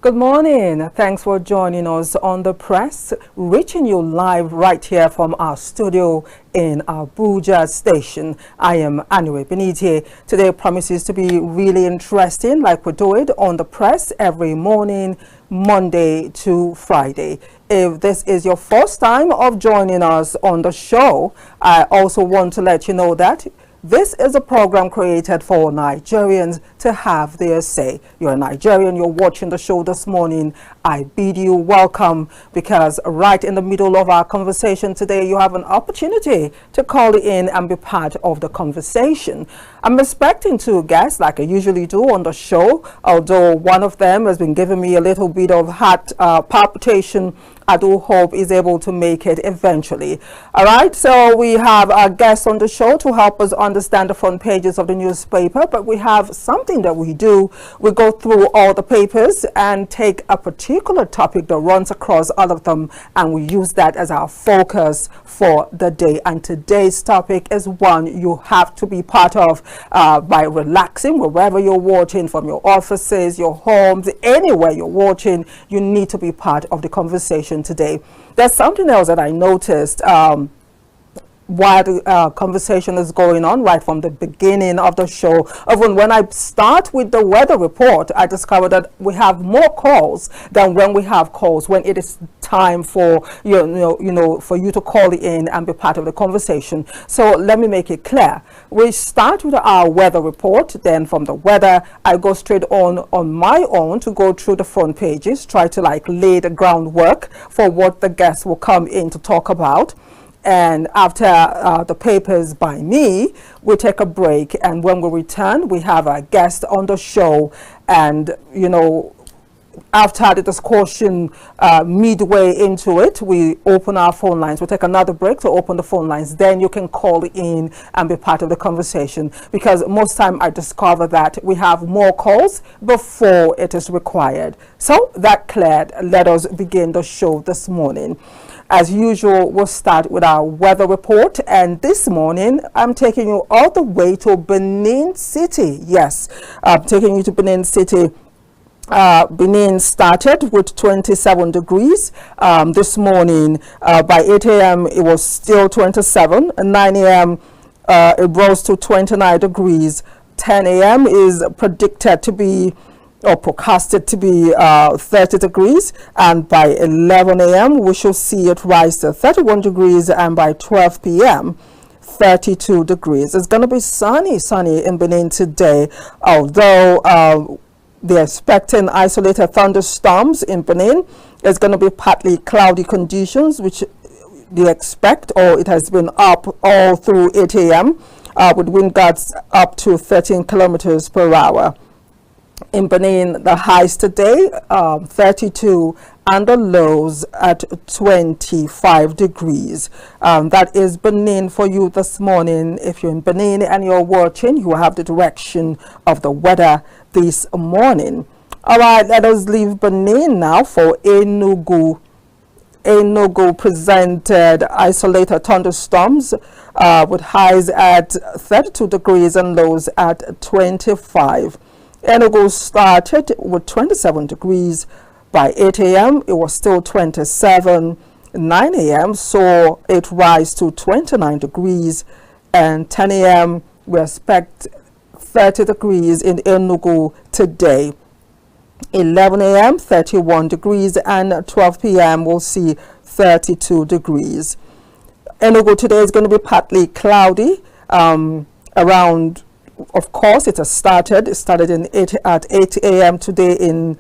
Good morning. Thanks for joining us on the press, reaching you live right here from our studio in Abuja station. I am Anue Benite. Today promises to be really interesting, like we do it on the press every morning, Monday to Friday. If this is your first time of joining us on the show, I also want to let you know that this is a program created for Nigerians to have their say. You're a Nigerian, you're watching the show this morning. I bid you welcome, because right in the middle of our conversation today, you have an opportunity to call in and be part of the conversation. I'm expecting two guests, like I usually do on the show, although one of them has been giving me a little bit of heart palpitation. I do hope is able to make it eventually. All right, so we have our guests on the show to help us understand the front pages of the newspaper, but we have something that we do. We go through all the papers and take a particular topic that runs across all of them, and we use that as our focus for the day. And today's topic is one you have to be part of by relaxing wherever you're watching, from your offices, your homes, anywhere you're watching. You need to be part of the conversation today. There's something else that I noticed while the conversation is going on right from the beginning of the show. Even when I start with the weather report, I discovered that we have more calls than when we have calls, when it is time for for you to call in and be part of the conversation. So let me make it clear. We start with our weather report, then from the weather I go straight on my own to go through the front pages, try to lay the groundwork for what the guests will come in to talk about. And after the papers by me, we take a break, and when we return, we have a guest on the show. And after the discussion, midway into it, we open our phone lines. We take another break to open the phone lines. Then you can call in and be part of the conversation, because most time I discover that we have more calls before it is required. So that cleared, let us begin the show this morning. As usual, we'll start with our weather report, and this morning I'm taking you all the way to Benin City. Yes, I'm taking you to Benin City. Benin started with 27 degrees this morning. By 8 a.m. it was still 27. At 9 a.m. It rose to 29 degrees. 10 a.m. is predicted to be, or forecasted to be, 30 degrees, and by 11 a.m. we shall see it rise to 31 degrees, and by 12 p.m. 32 degrees. It's going to be sunny in Benin today, although they're expecting isolated thunderstorms in Benin. It's going to be partly cloudy conditions, which they expect, or it has been up all through 8 a.m. With wind gusts up to 13 kilometers per hour. In Benin, the highs today, 32, and the lows at 25 degrees. That is Benin for you this morning. If you're in Benin and you're watching, you have the direction of the weather this morning. All right, let us leave Benin now for Enugu. Enugu presented isolated thunderstorms with highs at 32 degrees and lows at 25. Enugu started with 27 degrees. By 8 a.m. it was still 27. 9 a.m. saw it rise to 29 degrees. And 10 a.m. we expect 30 degrees in Enugu today. 11 a.m. 31 degrees, and 12 p.m. we'll see 32 degrees. Enugu today is going to be partly cloudy. Around, of course, it started at 8 a.m. today in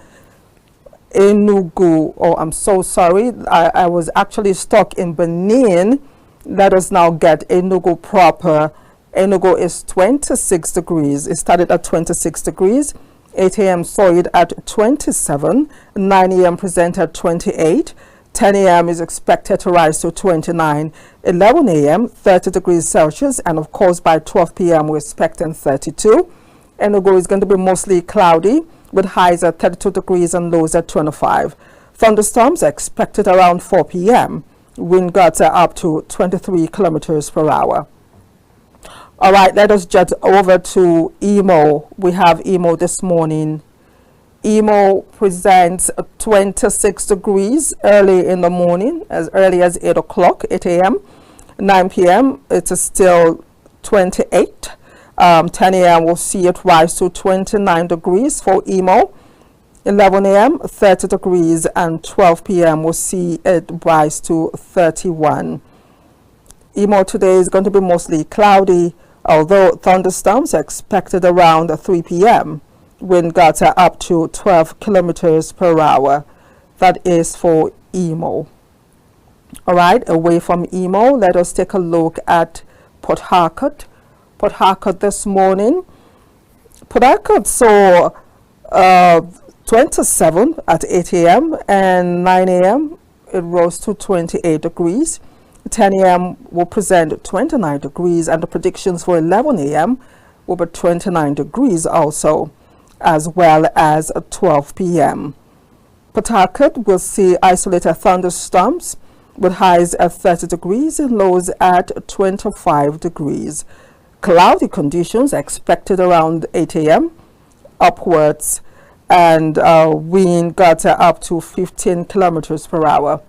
Enugu. Oh, I'm so sorry. I was actually stuck in Benin. Let us now get Enugu proper. Enugu is 26 degrees. It started at 26 degrees. 8 a.m. saw it at 27. 9 a.m. presented 28. 10 a.m. is expected to rise to 29. 11 a.m. 30 degrees Celsius, and of course by 12 p.m. we're expecting 32. Enugu is going to be mostly cloudy with highs at 32 degrees and lows at 25. Thunderstorms are expected around 4 p.m. Wind gusts are up to 23 kilometers per hour. All right, let us jet over to Imo. We have Imo this morning. Imo presents 26 degrees early in the morning, as early as 8 o'clock, 8 a.m. 9 p.m. it is still 28. 10 a.m. we'll see it rise to 29 degrees for Imo. 11 a.m. 30 degrees, and 12 p.m. we'll see it rise to 31. Imo today is going to be mostly cloudy, although thunderstorms are expected around 3 p.m. Wind gusts are up to 12 kilometers per hour. That is for Imo. All right, away from Imo, let us take a look at Port Harcourt. Port Harcourt this morning. Port Harcourt saw 27 at 8 a.m. and 9 a.m. it rose to 28 degrees. 10 a.m. will present 29 degrees, and the predictions for 11 a.m. will be 29 degrees also, as well as 12 p.m. Port Harcourt will see isolated thunderstorms with highs at 30 degrees and lows at 25 degrees. Cloudy conditions are expected around 8 a.m. upwards, and wind gusts are up to 15 kilometers per hour.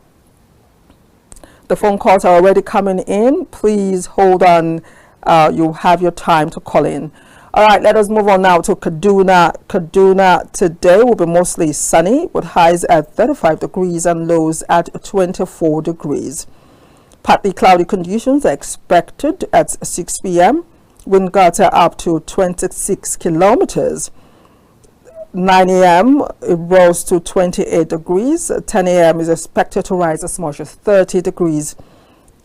The phone calls are already coming in. Please hold on. You have your time to call in. All right, let us move on now to Kaduna. Kaduna today will be mostly sunny with highs at 35 degrees and lows at 24 degrees. Partly cloudy conditions are expected at 6 p.m. Wind gusts are up to 26 kilometers. 9 a.m. it rose to 28 degrees. 10 a.m. is expected to rise as much as 30 degrees.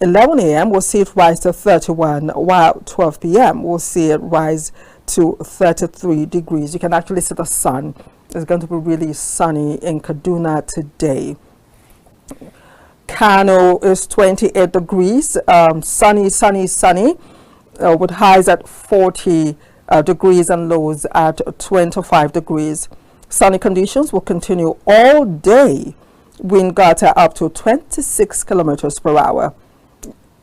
11 a.m. we'll see it rise to 31, while 12 p.m. we'll see it rise to 33 degrees. You can actually see the sun. It's going to be really sunny in Kaduna today. Kano is 28 degrees, sunny, with highs at 40 degrees and lows at 25 degrees. Sunny conditions will continue all day. Wind gusts are up to 26 kilometers per hour.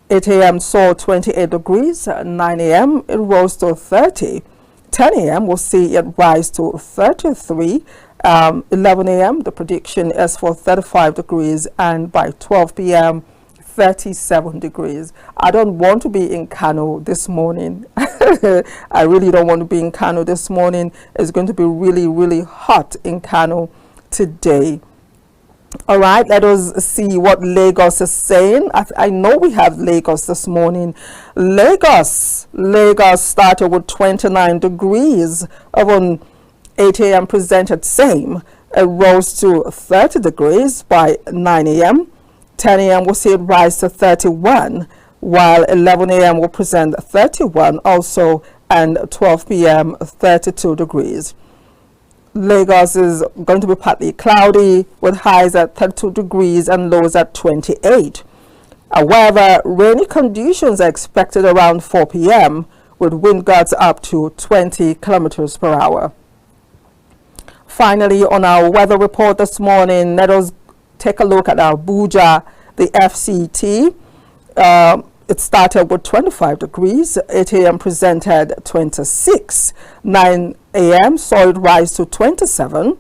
8 a.m. saw 28 degrees. 9 a.m. it rose to 30. 10 a.m. we'll see it rise to 33. 11 a.m. the prediction is for 35 degrees, and by 12 p.m. 37 degrees. I don't want to be in Kano this morning. I really don't want to be in Kano this morning. It's going to be really, really hot in Kano today. All right, let us see what Lagos is saying. I know we have Lagos this morning. Lagos started with 29 degrees. Around 8 a.m. presented same. It rose to 30 degrees by 9 a.m. 10 a.m. we'll see it rise to 31, while 11 a.m. will present 31 also, and 12 p.m. 32 degrees. Lagos is going to be partly cloudy with highs at 32 degrees and lows at 28. However, rainy conditions are expected around 4 p.m. with wind gusts up to 20 kilometers per hour. Finally, on our weather report this morning, let us take a look at Abuja, the FCT. It started with 25 degrees. 8 a.m. presented 26. 9 a.m. saw it rise to 27.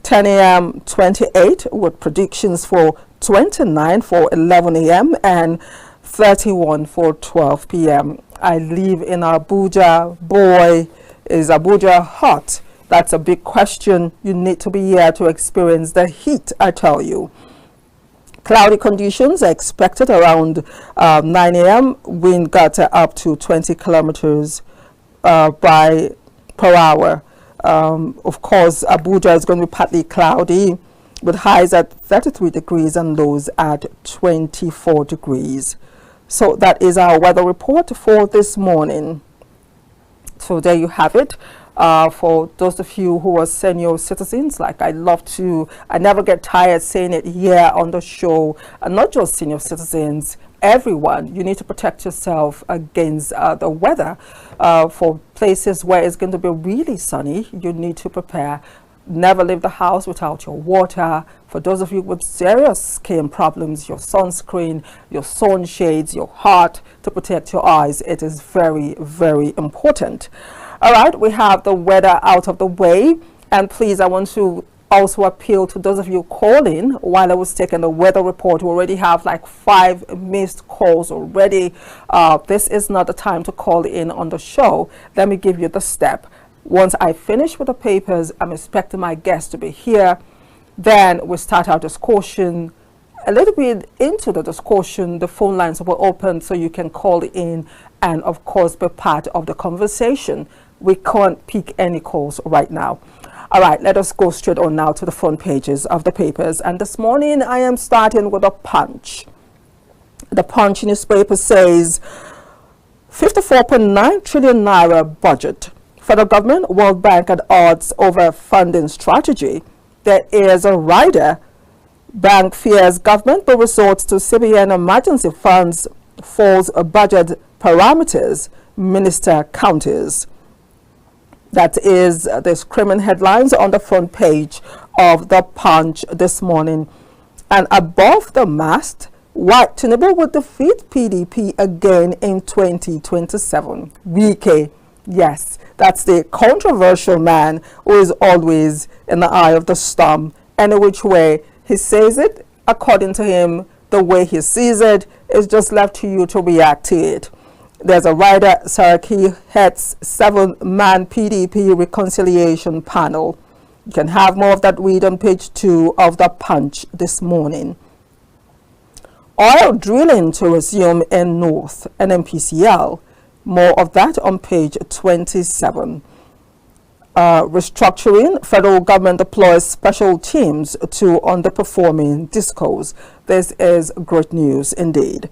10 a.m. 28 with predictions for 29 for 11 a.m. and 31 for 12 p.m. I live in Abuja. Boy, is Abuja hot. That's a big question. You need to be here to experience the heat, I tell you. Cloudy conditions are expected around 9 a.m. Wind gusts are up to 20 kilometers per hour. Of course, Abuja is going to be partly cloudy with highs at 33 degrees and lows at 24 degrees. So that is our weather report for this morning. So there you have it. For those of you who are senior citizens, like I never get tired saying it here on the show, and not just senior citizens, everyone, you need to protect yourself against the weather. For places where it's going to be really sunny, you need to prepare. Never leave the house without your water. For those of you with serious skin problems, your sunscreen, your sunshades, your hat to protect your eyes, it is very, very important. All right, we have the weather out of the way, and please, I want to also appeal to those of you calling while I was taking the weather report. We already have like 5 missed calls already. This is not the time to call in on the show. Let me give you the step. Once I finish with the papers, I'm expecting my guest to be here. Then we start our discussion. A little bit into the discussion, the phone lines will open so you can call in and of course be part of the conversation. We can't pick any calls right now. All right, let us go straight on now to the front pages of the papers. And this morning I am starting with a Punch. The Punch newspaper says 54.9 trillion naira budget. Federal government, World Bank at odds over funding strategy. There is a rider. Bank fears government will resort to CBN emergency funds, falls budget parameters, minister counters. That is the screaming headlines on the front page of the Punch this morning. And above the mast, White Tinubu will defeat PDP again in 2027. VK, yes, that's the controversial man who is always in the eye of the storm. Any which way he says it, according to him, the way he sees it is just left to you to react to it. There's a rider, Saraki heads 7-man PDP reconciliation panel. You can have more of that read on page 2 of the Punch this morning. Oil drilling to resume in North, NNPCL. More of that on page 27. Restructuring, federal government deploys special teams to underperforming discos. This is great news indeed.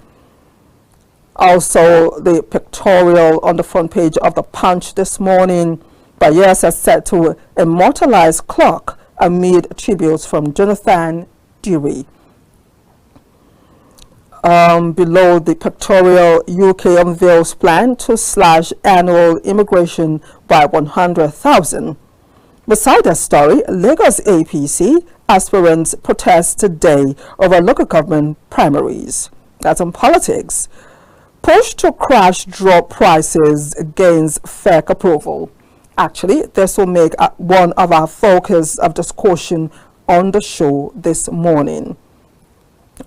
Also, the pictorial on the front page of the Punch this morning. Bayelsa set to immortalize clock amid tributes from Jonathan Dewey. Below the pictorial, UK unveils plan to slash annual immigration by 100,000. Beside that story, Lagos APC aspirants protest today over local government primaries. That's on politics. Push to crash drop prices gains FEC approval. Actually, this will make one of our focus of discussion on the show this morning.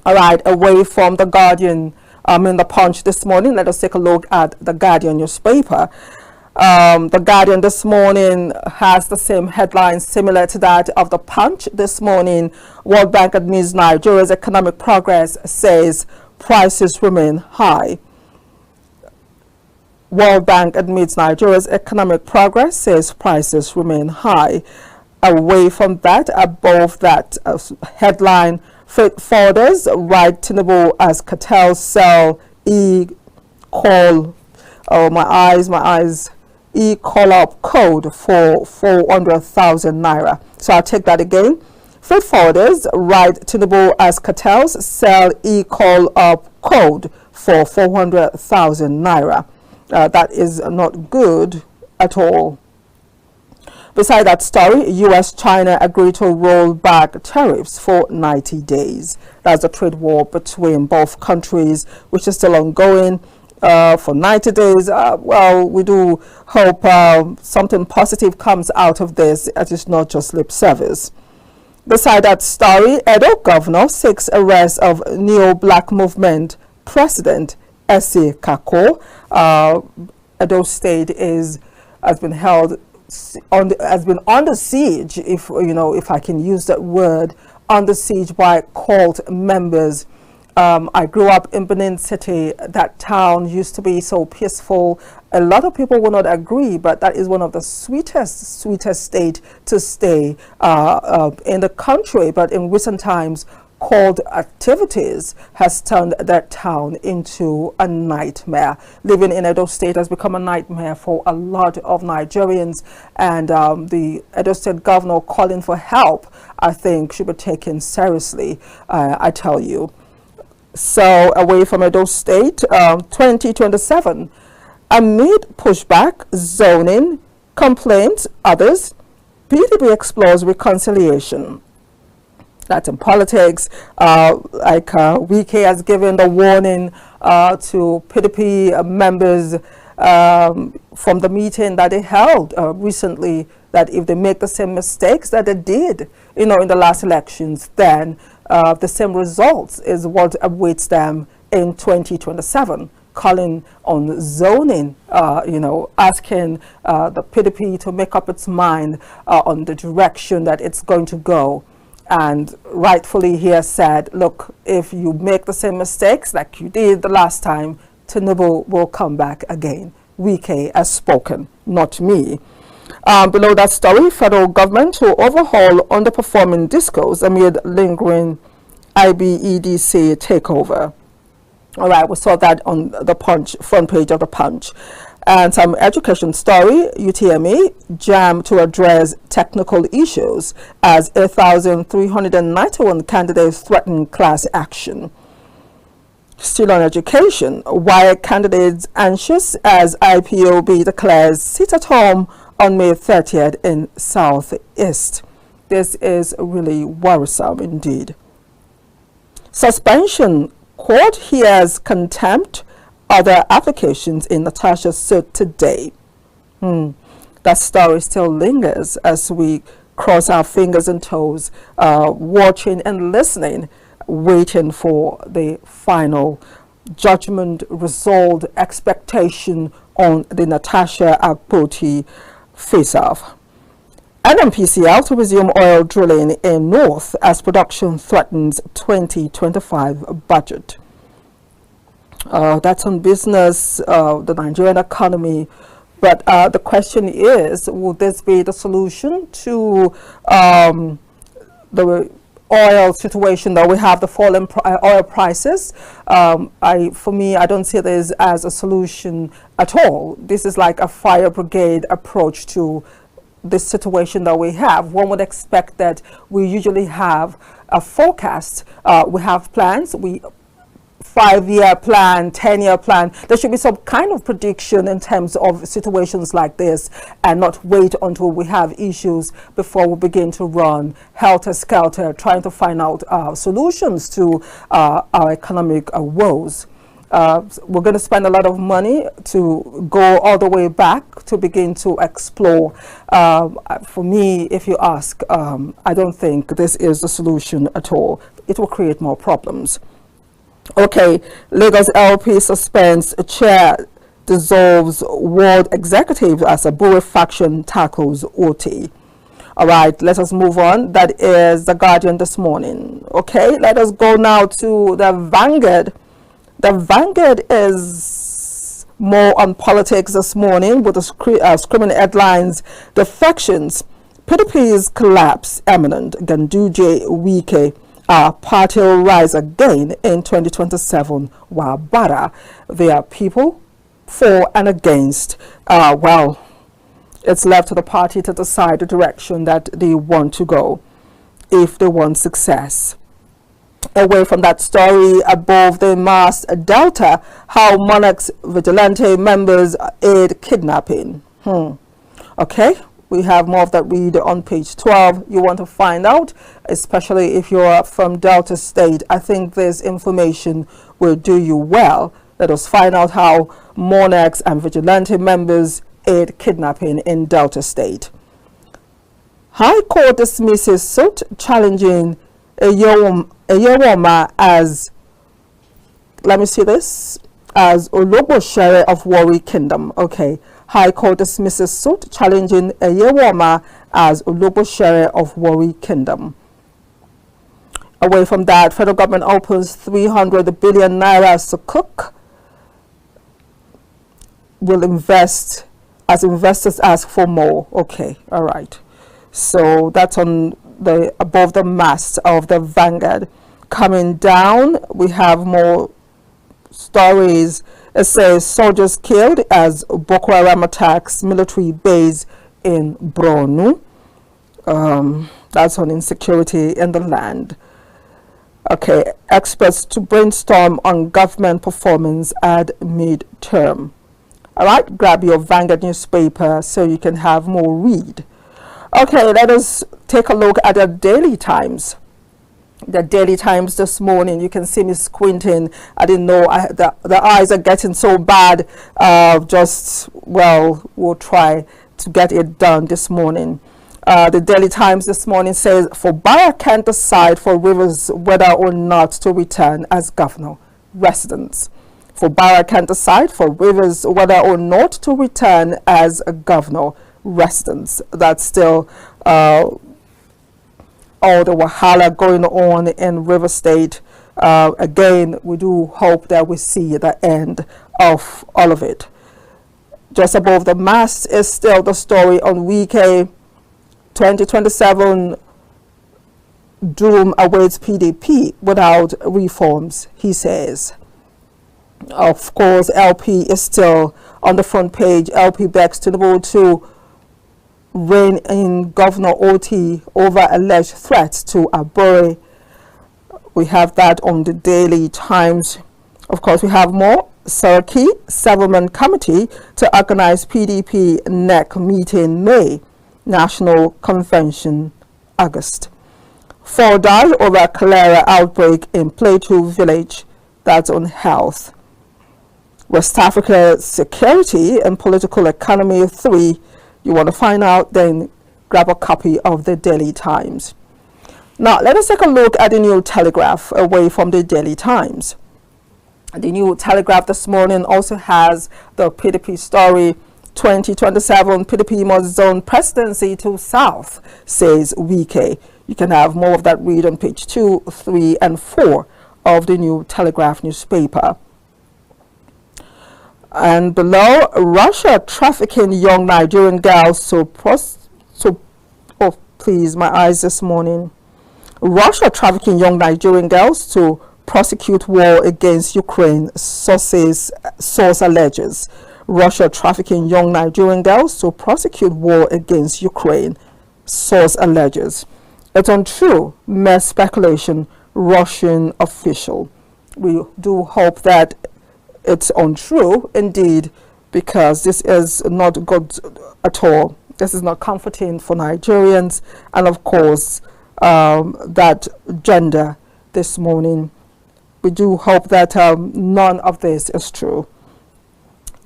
All right, away from the Guardian, in the Punch this morning, let us take a look at the Guardian newspaper. The Guardian this morning has the same headline similar to that of the Punch this morning. World Bank admits Nigeria's economic progress, says prices remain high. World Bank admits Nigeria's economic progress, says prices remain high. Away from that, above that headline, freight forwarders write Tinubu as cartel sell e-call, e-call-up code for 400,000 naira. So I'll take that again. Freight forwarders write Tinubu as cartels sell e-call-up code for 400,000 naira. That is not good at all. Beside that story, US-China agreed to roll back tariffs for 90 days. That's a trade war between both countries, which is still ongoing for 90 days. Well, we do hope something positive comes out of this. It is not just lip service. Beside that story, Edo governor seeks arrest of neo-black movement president Ese Kako. Edo State has been under siege, if I can use that word, under siege by cult members. I grew up in Benin City. That town used to be so peaceful. A lot of people will not agree, but that is one of the sweetest state to stay in the country. But in recent times, cult activities has turned that town into a nightmare. Living in Edo State has become a nightmare for a lot of Nigerians, and the Edo State governor calling for help, I think, should be taken seriously, I tell you. So away from Edo State, 2027, amid pushback, zoning, complaints, others, PDP explores reconciliation. That's in politics. Wike has given the warning to PDP members from the meeting that they held recently, that if they make the same mistakes that they did, in the last elections, then the same results is what awaits them in 2027. Calling on zoning, asking the PDP to make up its mind on the direction that it's going to go. And rightfully he has said, look, if you make the same mistakes like you did the last time, Tinubu will come back again. Wike has spoken, not me. Below that story, federal government to overhaul underperforming discos amid lingering IBEDC takeover. All right, we saw that on the front page of the Punch. And some education story, UTME jam to address technical issues as 8,391 candidates threaten class action. Still on education, why candidates anxious as IPOB declares sit at home on May 30th in Southeast. This is really worrisome indeed. Suspension. Court hears contempt other applications in Natasha's suit today. That story still lingers as we cross our fingers and toes, watching and listening, waiting for the final judgment result, expectation on the Natasha Akpoti face-off. NNPCL to resume oil drilling in North as production threatens 2025 budget. That's on business, the Nigerian economy. But the question is, will this be the solution to the oil situation that we have, the falling oil prices? For me, I don't see this as a solution at all. This is like a fire brigade approach to this situation that we have. One would expect that we usually have a forecast. We have plans. 5-year plan, 10-year plan. There should be some kind of prediction in terms of situations like this, and not wait until we have issues before we begin to run helter-skelter trying to find out solutions to our economic woes. We're going to spend a lot of money to go all the way back to begin to explore. For me, if you ask, I don't think this is the solution at all. It will create more problems. Okay, Lagos LP suspends chair, dissolves world executive as a Bure faction tackles OT. All right, let us move on. That is The Guardian this morning. Okay, let us go now to the Vanguard. The Vanguard is more on politics this morning with the screaming headlines: defections, PDP's collapse imminent, Ganduje, Wike, party will rise again in 2027, while Bara, there are people for and against. Well, it's left to the party to decide the direction that they want to go, if they want success. Away from that story, above the masked Delta, how monarchs vigilante members aid kidnapping. Okay, we have more of that read on page 12. You want to find out, especially if you're from Delta State. I think this information will do you well. Let us find out how monarchs and vigilante members aid kidnapping in Delta State. High Court dismisses suit challenging Eyewoma as, let me see this, as Ologbo of Warri Kingdom. Okay. High Court dismisses suit challenging Eyewoma as Ologbo of Warri Kingdom. Away from that, federal government opens 300 billion naira sukuk. Will invest as investors ask for more. Okay, all right. So that's on the above the mast of the Vanguard. Coming down, we have more stories. It says soldiers killed as Boko Haram attacks military base in Borno. That's on insecurity in the land. Okay, experts to brainstorm on government performance at mid-term. All right, grab your Vanguard newspaper so you can have more read. Okay, let us take a look at the Daily Times. The Daily Times this morning, you can see me squinting. I didn't know the eyes are getting so bad. Well, we'll try to get it done this morning. The Daily Times this morning says, for Barra can't decide for Rivers whether or not to return as governor. Residents. For Barra can't decide for Rivers whether or not to return as a governor. Residents. That's still all the wahala going on in River State. Again, we do hope that we see the end of all of it. Just above the mast is still the story on Wike. 2027 doom awaits PDP without reforms, he says. Of course, LP is still on the front page. LP begs Tinubu to rein in Governor Oti over alleged threats to Abure. We have that on the Daily Times. Of course, we have more. Saraki Settlement Committee to organize PDP NEC meeting May. National Convention August. 4 died over cholera outbreak in Plateau Village. That's on health. West Africa Security and Political Economy 3. You want to find out, then grab a copy of the Daily Times. Now, let us take a look at the New Telegraph away from the Daily Times. The New Telegraph this morning also has the PDP story. 2027 PDP must zone presidency to South, says Wike. You can have more of that read on page 2, 3, and 4 of the New Telegraph newspaper. And below, Russia trafficking young Nigerian girls oh, please, my eyes this morning. Russia trafficking young Nigerian girls to prosecute war against Ukraine, source alleges. Russia trafficking young Nigerian girls to prosecute war against Ukraine, source alleges. It's untrue, mere speculation, Russian official. We do hope that it's untrue indeed, because this is not good at all. This is not comforting for Nigerians, and of course that gender this morning. We do hope that none of this is true.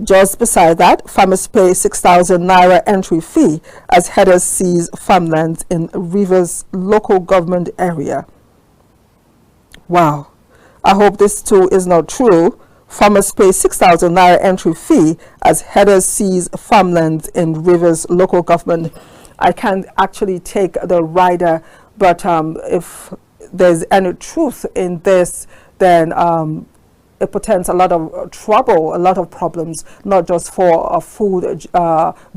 Just beside that, farmers pay 6,000 naira entry fee as headers seize farmlands in Rivers local government area. Wow. I hope this too is not true. Farmers pay 6,000 naira entry fee as headers seize farmlands in Rivers local government. I can't actually take the rider, but if there's any truth in this, then it portends a lot of trouble, a lot of problems, not just for food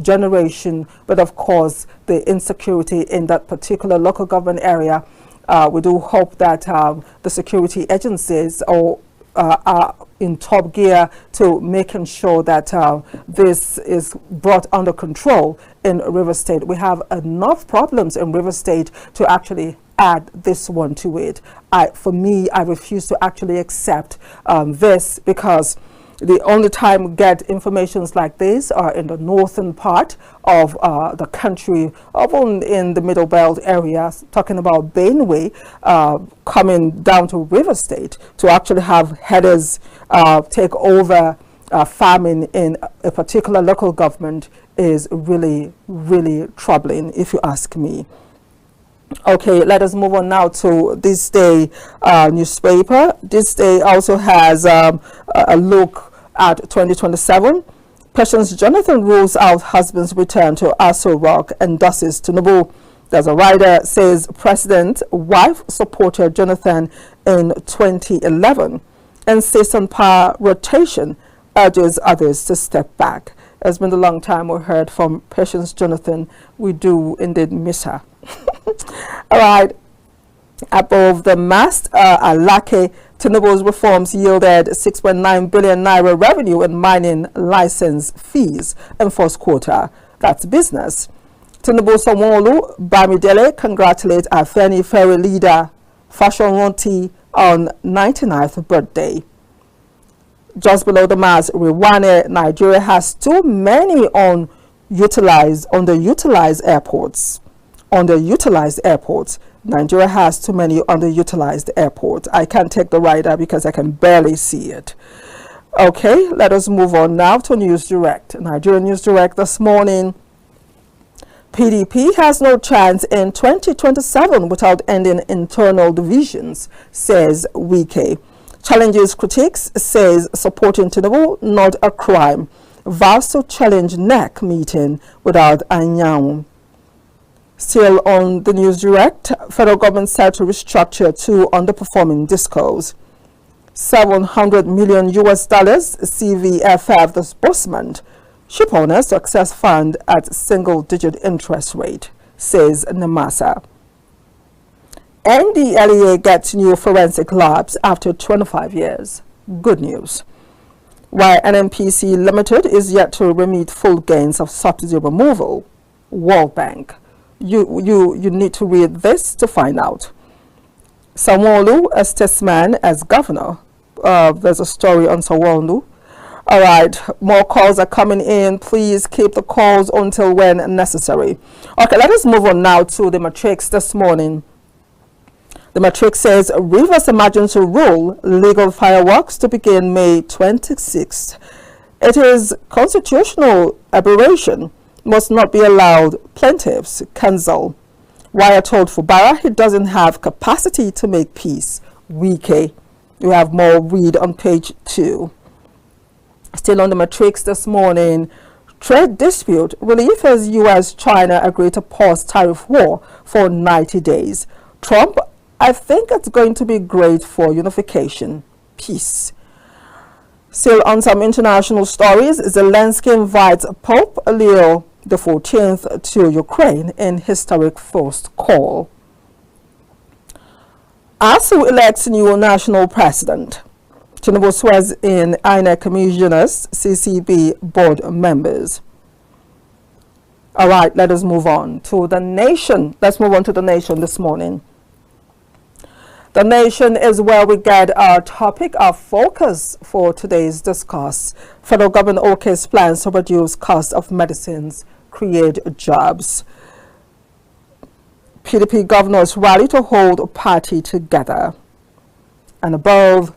generation, but of course the insecurity in that particular local government area. We do hope that the security agencies are in top gear to making sure that this is brought under control in River State. We have enough problems in River State to actually add this one to it. For me, I refuse to actually accept this, because the only time we get informations like this are in the northern part of the country, often in the Middle Belt area, talking about Benue, coming down to River State to actually have headers take over farming in a particular local government is really, really troubling, if you ask me. Okay, let us move on now to This Day newspaper. This Day also has a look at 2027. Patience Jonathan rules out husband's return to Aso Rock, endorses Tinubu. There's a writer says President wife supported Jonathan in 2011, insists on power rotation, urges others to step back. It's been a long time we heard from Patience Jonathan. We do indeed miss her. All right, above the mast, Alake, Tinubu's reforms yielded 6.9 billion naira revenue in mining license fees in first quarter. That's business. Tinubu Sanwo-Olu Bamidele congratulate Afeni Ferry leader Fashoranti on 99th birthday. Just below the mast, Rwanda, Nigeria has too many underutilized airports. Nigeria has too many underutilized airports. I can't take the rider because I can barely see it. Okay, let us move on now to News Direct. Nigerian News Direct this morning. PDP has no chance in 2027 without ending internal divisions, says Wike. Challenges critics, says supporting Tinubu not a crime. Vows to challenge NEC meeting without Anyanwu. Still on the News Direct, federal government set to restructure two underperforming discos. $700 million CVFF disbursement. Ship owners to access fund at single-digit interest rate, says Namasa. NDLEA gets new forensic labs after 25 years. Good news. While NNPC Limited is yet to remit full gains of subsidy removal, World Bank. You need to read this to find out. Sanwo-Olu, a statesman as governor. There's a story on Sanwo-Olu. All right, more calls are coming in. Please keep the calls until when necessary. Okay, let us move on now to the matrix this morning. The matrix says Rivers emergency rule, legal fireworks to begin May 26th. It is constitutional aberration, must not be allowed, plaintiffs cancel. Wire told Fubara he doesn't have capacity to make peace. Wike. You have more read on page 2. Still on the matrix this morning, trade dispute relief as U.S.-China agree to pause tariff war for 90 days. Trump, I think it's going to be great for unification, peace. Still on some international stories, Zelensky invites Pope Leo XIV to Ukraine in historic first call. ASU elects new national president. Tinubu swears in INEC commissioners, CCB board members. All right, let us move on to the nation. Let's move on to the nation this morning. The nation is where we get our topic, our focus for today's discourse. Federal government OK's plans to reduce cost of medicines, create jobs. PDP governors rally to hold a party together. And above,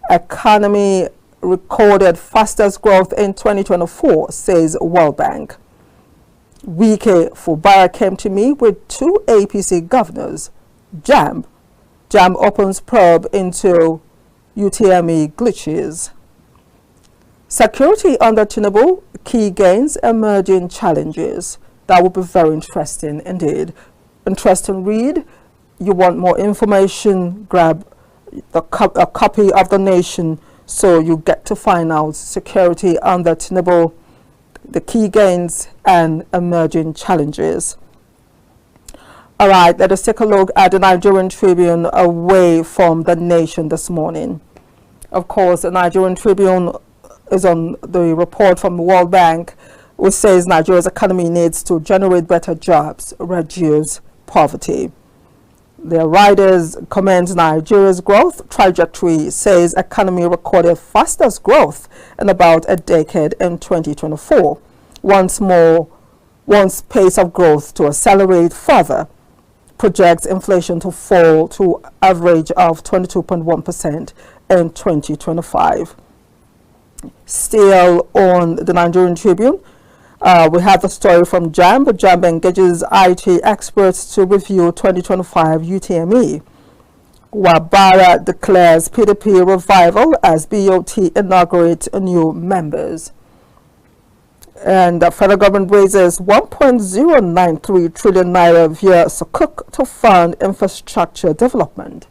economy recorded fastest growth in 2024, says World Bank. Wike Fubara came to me with two APC governors. JAM opens probe into UTME glitches. Security under Tinubu, key gains, emerging challenges. That would be very interesting indeed. Interesting read. You want more information, grab a copy of the nation so you get to find out security under Tinubu, the key gains and emerging challenges. All right, let us take a look at the Nigerian Tribune away from the nation this morning. Of course, the Nigerian Tribune is on the report from the World Bank, which says Nigeria's economy needs to generate better jobs, reduce poverty. The writers commend Nigeria's growth trajectory, says economy recorded fastest growth in about a decade in 2024. Wants pace of growth to accelerate further. Projects inflation to fall to average of 22.1% in 2025. Still on the Nigerian Tribune, we have the story from JAM. JAM engages IT experts to review 2025 UTME. Wabara declares PDP revival as BOT inaugurates new members. And the federal government raises 1.093 trillion naira via Sukuk to fund infrastructure development,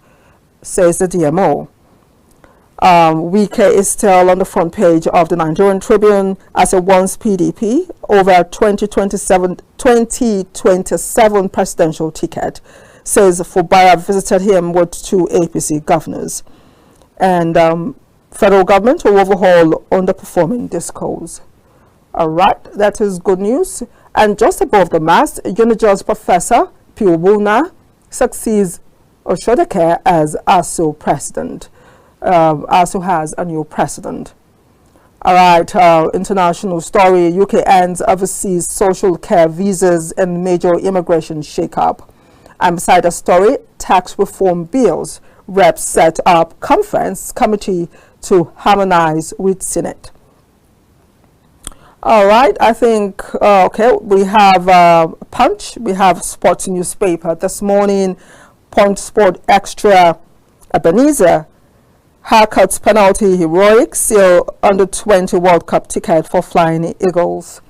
says the DMO. Wike is still on the front page of the Nigerian Tribune as it wants PDP over 2027 presidential ticket, says Fubara visited him with two APC governors. And federal government will overhaul underperforming discos. All right, that is good news. And just above the mast, Unijos Professor Piwuna succeeds Oshodeke as ASU president. ASU has a new president. All right, international story. UK ends overseas social care visas and major immigration shakeup. And beside the story, tax reform bills, reps set up conference committee to harmonize with Senate. All right, I think, okay, we have Punch, we have sports newspaper this morning, Point Sport Extra, Ebenezer, haircuts penalty heroic, seal under 20 World Cup ticket for Flying Eagles.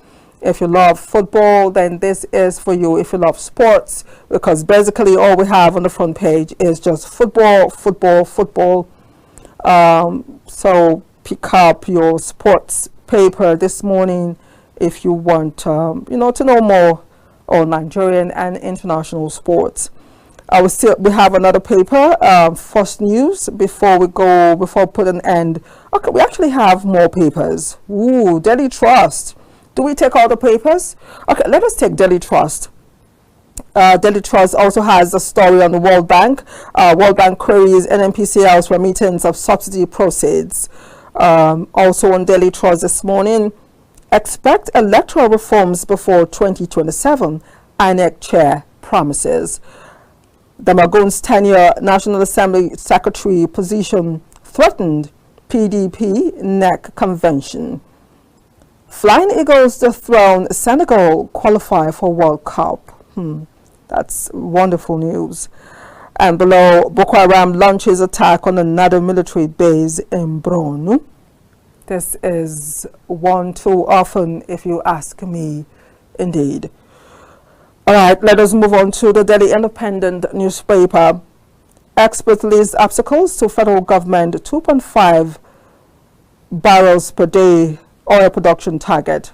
If you love football, then this is for you. If you love sports, because basically all we have on the front page is just football, football, football. So pick up your sports paper this morning if you want, to know more on Nigerian and international sports. We have another paper, First News, before put an end. Okay, we actually have more papers. Ooh, Daily Trust. Do we take all the papers? Okay, let us take Daily Trust. Daily Trust also has a story on the World Bank. World Bank queries NNPCL's remittance of subsidy proceeds. Also on Daily Trust this morning, expect electoral reforms before 2027, INEC chair promises. Damagun's tenure National Assembly Secretary position threatened, PDP NEC convention. Flying Eagles dethrone Senegal, qualify for World Cup. That's wonderful news. And below, Boko Haram launches attack on another military base in Borno. This is one too often, if you ask me, indeed. All right, let us move on to the Daily Independent newspaper. Experts list obstacles to federal government 2.5 barrels per day oil production target.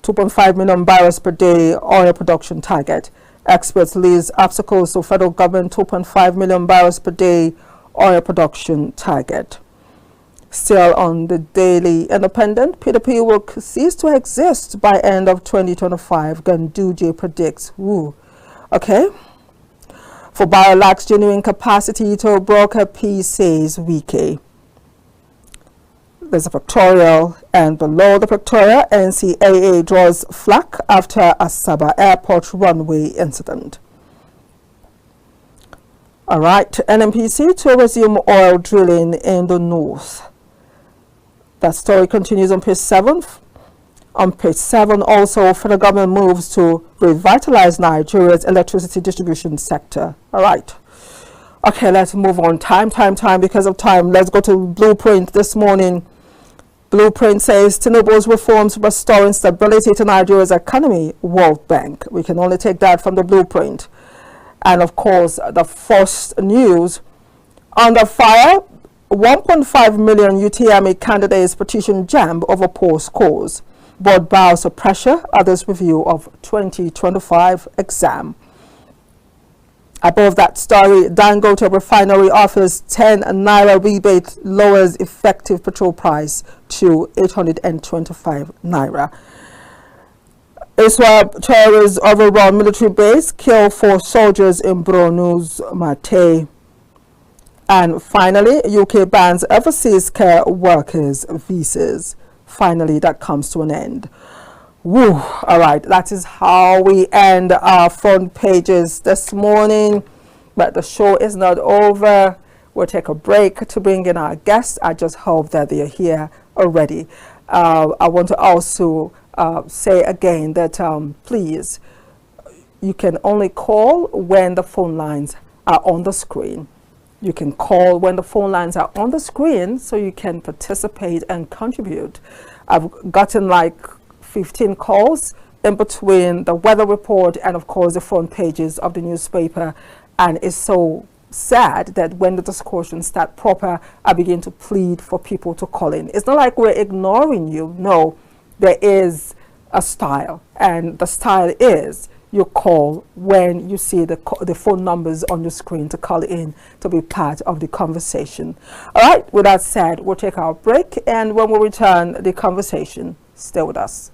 2.5 million barrels per day oil production target. Experts list obstacles to federal government 2.5 million barrels per day oil production target. Still on the Daily Independent, PDP will cease to exist by end of 2025, Ganduje predicts. Woo. Okay. For Bio lacks genuine capacity to broker peace, says Wike. There's a pictorial, and below the pictorial, NCAA draws flack after Asaba Airport runway incident. All right, NNPC to resume oil drilling in the north. That story continues on page 7. On page 7, also, federal government moves to revitalize Nigeria's electricity distribution sector. All right. Okay, let's move on. Time, because of time. Let's go to Blueprint this morning. Blueprint says Tinubu's reforms restoring stability to Nigeria's economy, World Bank. We can only take that from the Blueprint. And of course, the First News. Under fire, 1.5 million UTME candidates petition JAMB over poor scores. Board bows to pressure, others review of 2025 exam. Above that story, Dangote refinery offers 10 naira rebate, lowers effective petrol price to 825 naira. Israel terrorists overrun military base, kill 4 soldiers in Borno's Mate. And finally, UK bans overseas care workers' visas. Finally, that comes to an end. Woo! All right, that is how we end our front pages this morning. But the show is not over. We'll take a break to bring in our guests. I just hope that they are here already. I want to also say again that please, you can only call when the phone lines are on the screen. You can call when the phone lines are on the screen so you can participate and contribute. I've gotten like 15 calls in between the weather report and of course the front pages of the newspaper, and it's so sad that when the discussions start proper, I begin to plead for people to call in. It's not like we're ignoring you. No, there is a style, and the style is you call when you see the phone numbers on your screen to call in to be part of the conversation. All right, with that said, we'll take our break, and when we return, the conversation. Stay with us.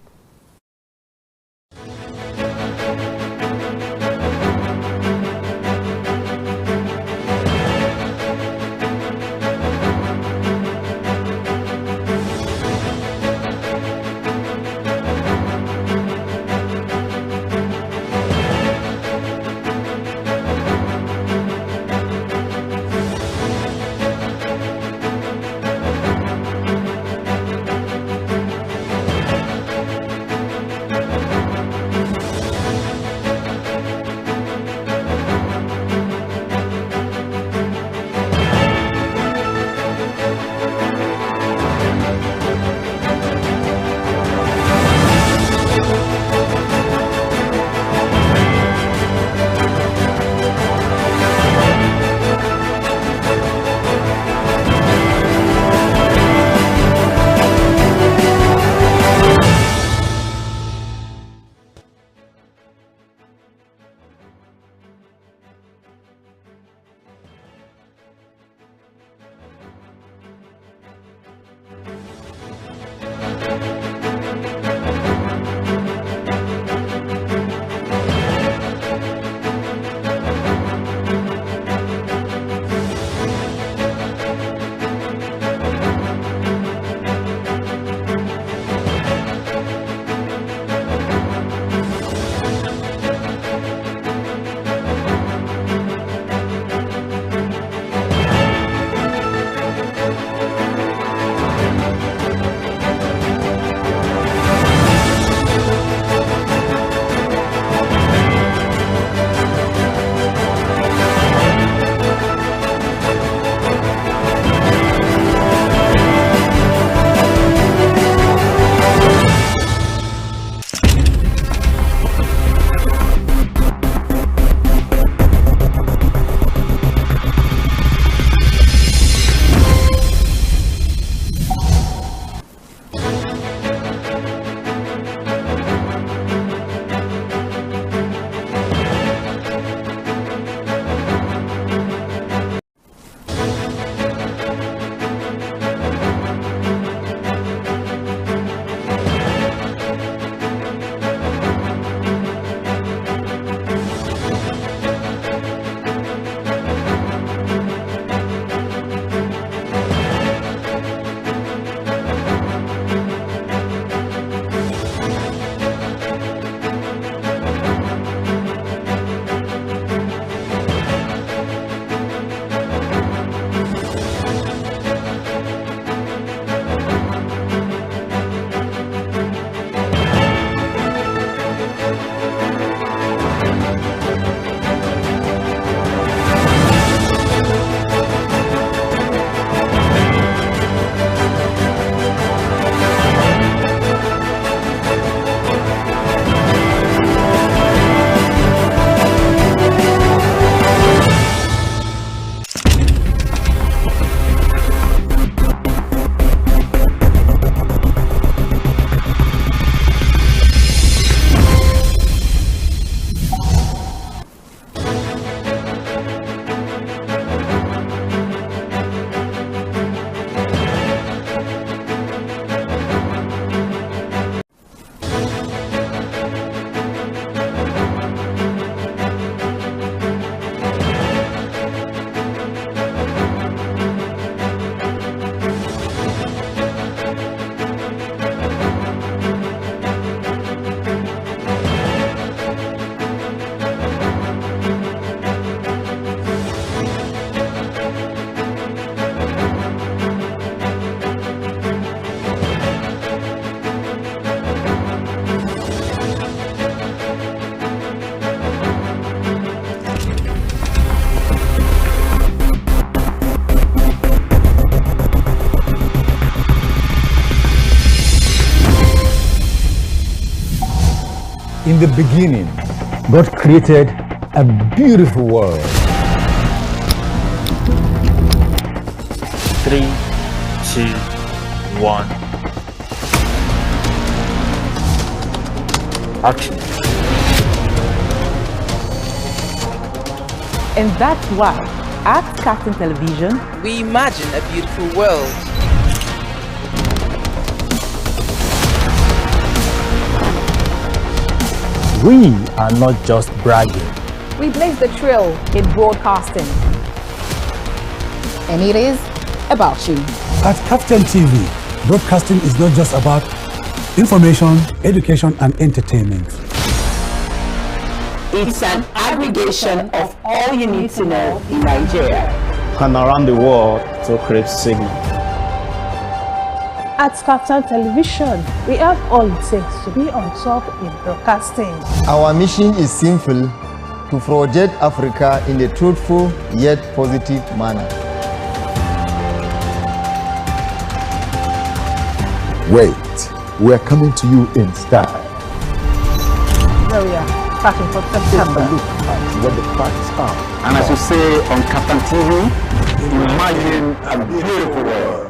In the beginning, God created a beautiful world. 3, 2, 1. Action. And that's why at Kaftan Television, we imagine a beautiful world. We are not just bragging. we blaze the trail in broadcasting. And it is about you. At Kaftan TV, broadcasting is not just about information, education, and entertainment. It's an aggregation of all you need to know in Nigeria And around the world to create signal. At Kaftan Television, we have all it takes to be on top in broadcasting. Our mission is simple: to project Africa in a truthful yet positive manner. Wait, we're coming to you in style. Here we are, starting from September. Look at what the facts are. And as you say on Kaftan TV, imagine a beautiful world.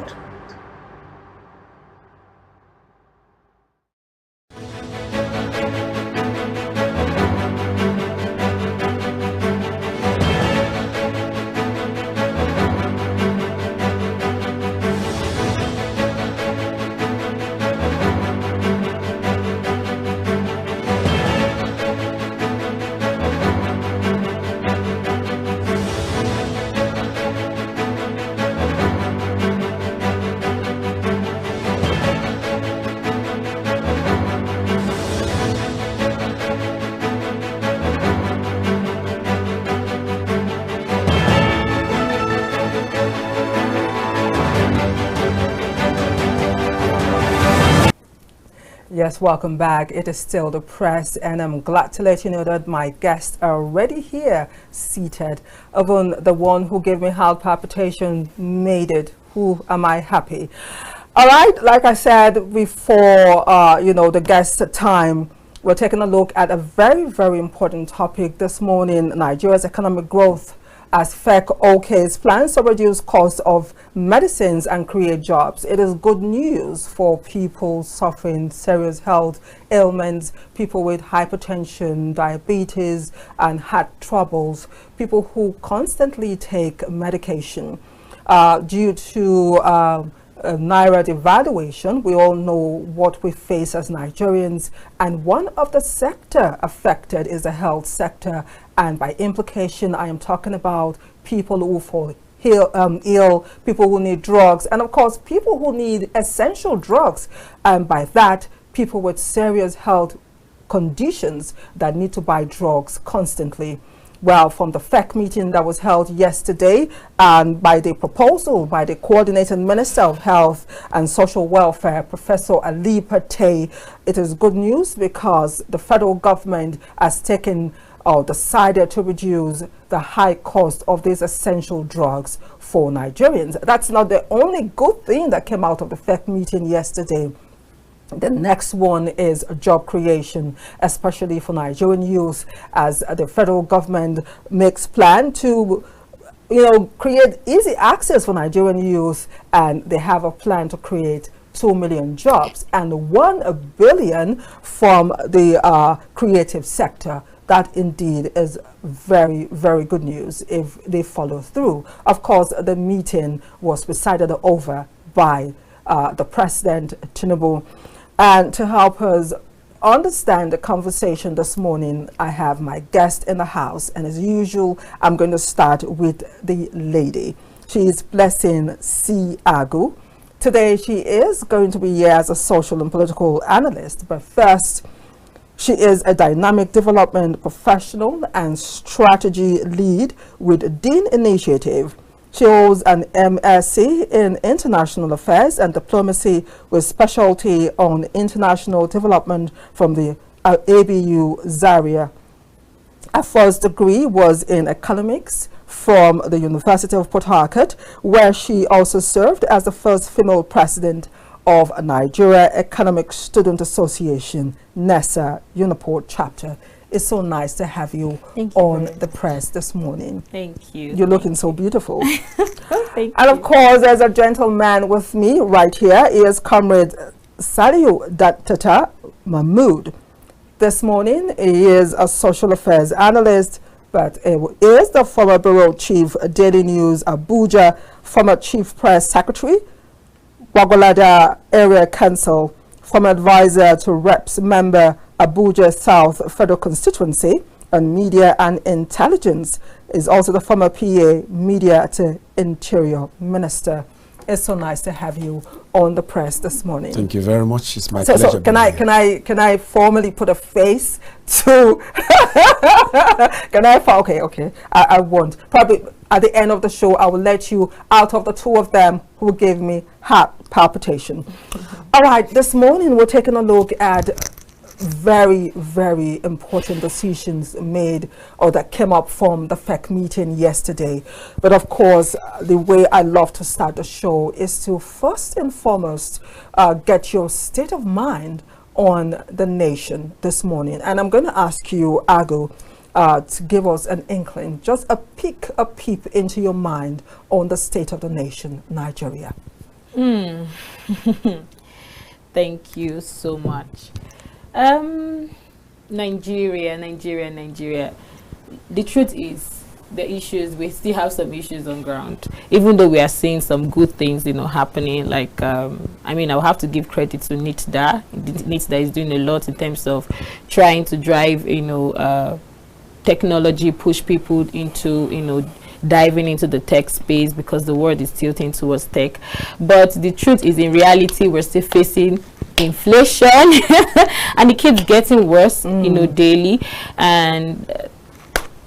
Yes, welcome back. It is still the press, and I'm glad to let you know that my guests are already here, seated. Even the one who gave me heart palpitation made it. Who am I happy? All right, like I said before, the guest time, we're taking a look at a very, very important topic this morning: Nigeria's economic growth as FEC OK's plans to reduce costs of medicines and create jobs. It is good news for people suffering serious health ailments, people with hypertension, diabetes, and heart troubles, people who constantly take medication. Due to Naira devaluation, we all know what we face as Nigerians, and one of the sector affected is the health sector, and by implication I am talking about people who fall ill, people who need drugs, and of course people who need essential drugs, and by that people with serious health conditions that need to buy drugs constantly. Well, from the FEC meeting that was held yesterday, and by the proposal by the Coordinating Minister of Health and Social Welfare, Professor Ali Pate, it is good news because the federal government has taken or decided to reduce the high cost of these essential drugs for Nigerians. That's not the only good thing that came out of the FEC meeting yesterday. The next one is job creation, especially for Nigerian youth, as the federal government makes plan to create easy access for Nigerian youth, and they have a plan to create 2 million jobs and 1 billion from the creative sector. That indeed is very, very good news if they follow through. Of course, the meeting was presided over by the President, Tinubu. And to help us understand the conversation this morning, I have my guest in the house. And as usual, I'm going to start with the lady. She is Blessing C. Agu. Today, she is going to be here as a social and political analyst. But first, she is a dynamic development professional and strategy lead with Dean Initiative. She holds an MSc in International Affairs and Diplomacy with specialty on international development from the ABU Zaria. Her first degree was in economics from the University of Port Harcourt, where she also served as the first female president of Nigeria Economic Student Association, NESA, Uniport chapter. It's so nice to have you on the press this morning. Thank you. You're looking so beautiful. Thank and you. of course, there's a gentleman with me right here. He is Comrade Saliu Dattata Mahmood. This morning, he is a social affairs analyst, but he is the former bureau chief, Daily News Abuja, former chief press secretary, Wagwalada Area Council, former advisor to Reps member, Abuja South Federal Constituency, and Media and Intelligence, is also the former PA Media to Interior Minister. It's so nice to have you on the press this morning. Thank you very much. It's my pleasure. So can I formally put a face to? Okay. I won't. Probably at the end of the show, I will let you out of the two of them who gave me heart palpitation. All right. This morning we're taking a look at very, very important decisions made or that came up from the FEC meeting yesterday. But of course, the way I love to start the show is to first and foremost get your state of mind on the nation this morning. And I'm going to ask you, Agu, to give us an inkling, just a peep into your mind on the state of the nation, Nigeria. Thank you so much. Nigeria. The truth is, the issues, we still have some issues on ground. Even though we are seeing some good things, happening. Like, I mean, I'll have to give credit to NITDA. NITDA is doing a lot in terms of trying to drive, technology, push people into, diving into the tech space, because the world is tilting towards tech. But the truth is, in reality, we're still facing inflation and it keeps getting worse daily, and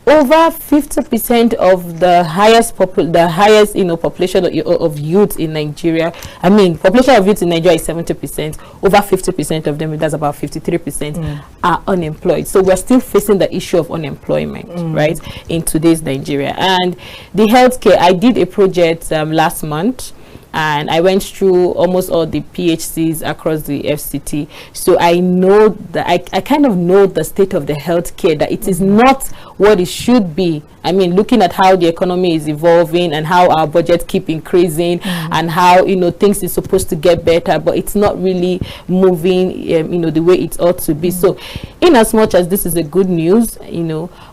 over 50% of the highest population of youth in Nigeria, population of youth in Nigeria is 70%. Over 50% of them, that's about 53%, are unemployed. So we're still facing the issue of unemployment, right, in today's Nigeria. And the healthcare, I did a project last month, and I went through almost all the PHCs across the FCT. So I know that I kind of know the state of the healthcare, that it is not what it should be. I mean, looking at how the economy is evolving and how our budgets keep increasing and how, things is supposed to get better, but it's not really moving, the way it ought to be. So in as much as this is a good news,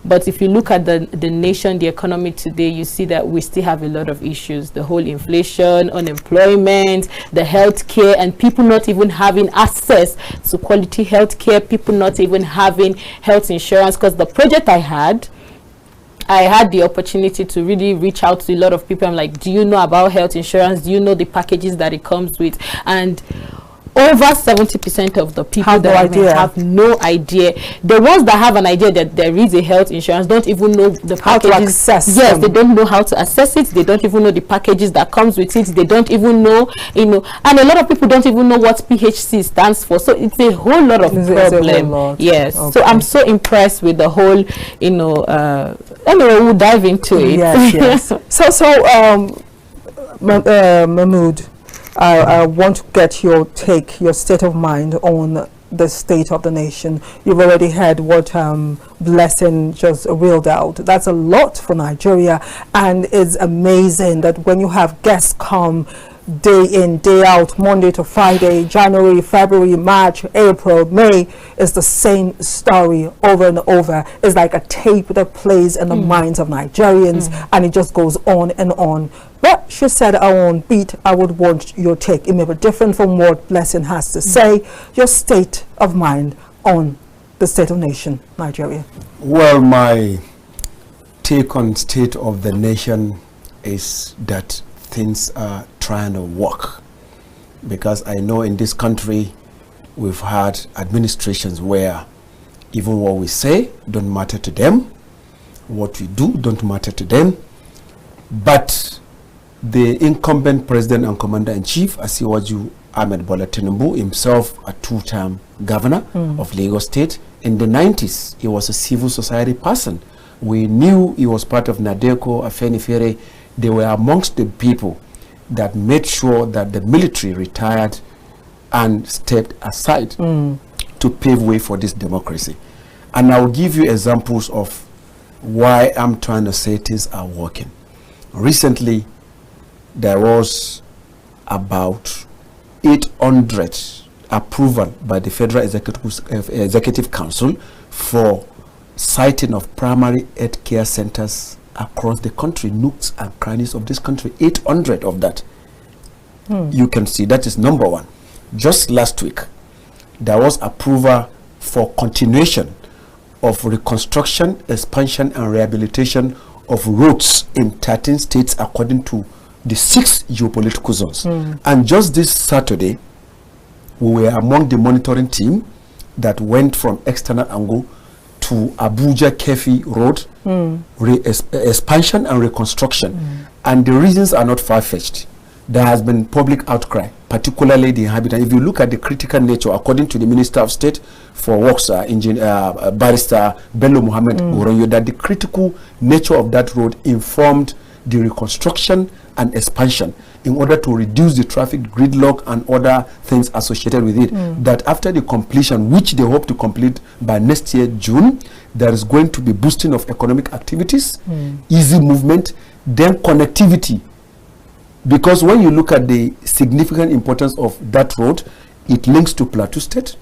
but if you look at the nation, the economy today, you see that we still have a lot of issues. The whole inflation, unemployment, the healthcare, and people not even having access to quality healthcare, people not even having health insurance. Because the project I had the opportunity to really reach out to a lot of people. I'm like, do you know about health insurance? Do you know the packages that it comes with? And over 70% of the people have no idea. The ones that have an idea that there is a health insurance don't even know the packages. How to access them. They don't know how to access it. They don't even know the packages that comes with it. They don't even know, and a lot of people don't even know what PHC stands for. So it's a whole lot of problem. Yes. Okay. So I'm so impressed with the whole, anyway, we'll dive into it. Yes. So Mahmood, I want to get your state of mind on the state of the nation. You've already heard what Blessing just reeled out. That's a lot for Nigeria, and it's amazing that when you have guests come day in, day out, Monday to Friday, January, February, March, April, May, is the same story over and over. It's like a tape that plays in the minds of Nigerians, and it just goes on and on. But she said our own beat. I would want your take. It may be different from what Blessing has to say. Your state of mind on the state of nation, Nigeria. Well, my take on state of the nation is that things are trying to work, because I know in this country we've had administrations where even what we say don't matter to them, what we do don't matter to them, but the incumbent president and commander-in-chief, Asiwaju Ahmed Bola Tinubu, himself a two-term governor of Lagos State. In the 90s, he was a civil society person. We knew he was part of NADECO, Afenifere. They were amongst the people that made sure that the military retired and stepped aside to pave way for this democracy. And I'll give you examples of why I'm trying to say things are working. Recently, there was about 800 approval by the Federal Executive Council for siting of primary health care centers across the country, nooks and crannies of this country. 800 of that. You can see that is number one. Just last week, there was approval for continuation of reconstruction, expansion, and rehabilitation of roads in 13 states according to the 6 geopolitical zones. And just this Saturday, we were among the monitoring team that went from external angle to Abuja Kefi Road, expansion and reconstruction. And the reasons are not far-fetched. There has been public outcry, particularly the inhabitants. If you look at the critical nature, according to the Minister of State for Works, Barrister Bello Muhammad Oroyo, that the critical nature of that road informed the reconstruction and expansion in order to reduce the traffic gridlock and other things associated with it. That after the completion, which they hope to complete by next year, June, there is going to be boosting of economic activities, easy movement, then connectivity. Because when you look at the significant importance of that road, it links to Plateau State,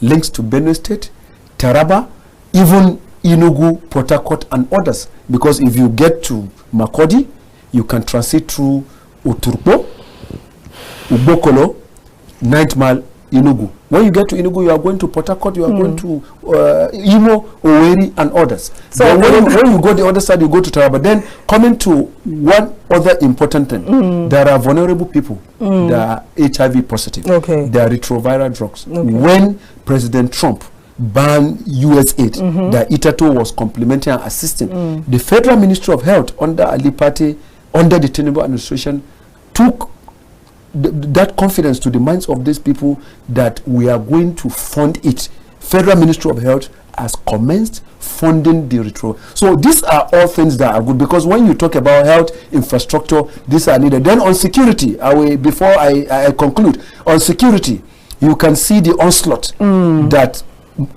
links to Benue State, Taraba, even Enugu, Port Harcourt, and others. Because if you get to Makurdi, you can transit through Uturpo, Ubokolo, 9th Mile, Enugu. When you get to Enugu, you are going to Port Harcourt, you are going to Imo, Oweri, and others. So when you go the other side, you go to Taraba. Then coming to one other important thing, there are vulnerable people. They are HIV positive. They are retroviral drugs. When President Trump banned US aid, that Itato was complementing and assisting, the Federal Ministry of Health under Ali Pate, under the Tinubu administration, took that confidence to the minds of these people that we are going to fund it. Federal Ministry of Health has commenced funding the retro. So these are all things that are good, because when you talk about health infrastructure, these are needed. Then on security, before I conclude, on security, you can see the onslaught that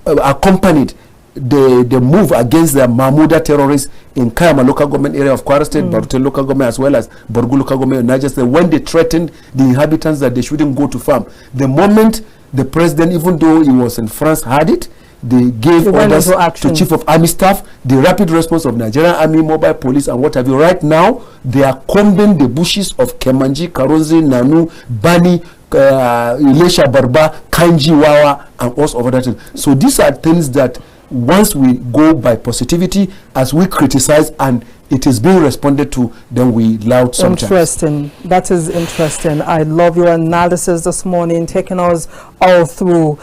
accompanied the move against the Mahmuda terrorists in Kayama local government area of Kwara State, Barutel local government, as well as Borgu local government in Niger State, when they threatened the inhabitants that they shouldn't go to farm. The moment the president, even though he was in France, had it, they gave orders to Chief of Army Staff, the rapid response of Nigerian Army, mobile police, and what have you. Right now, they are combing the bushes of Kemanji, Karonzi, Nanu, Bani, Ilesha Barba, Kanji, Wawa, and all of other things. So these are things that once we go by positivity, as we criticize and it is being responded to, then we loud sometimes. Interesting. That is interesting. I love your analysis this morning, taking us all through.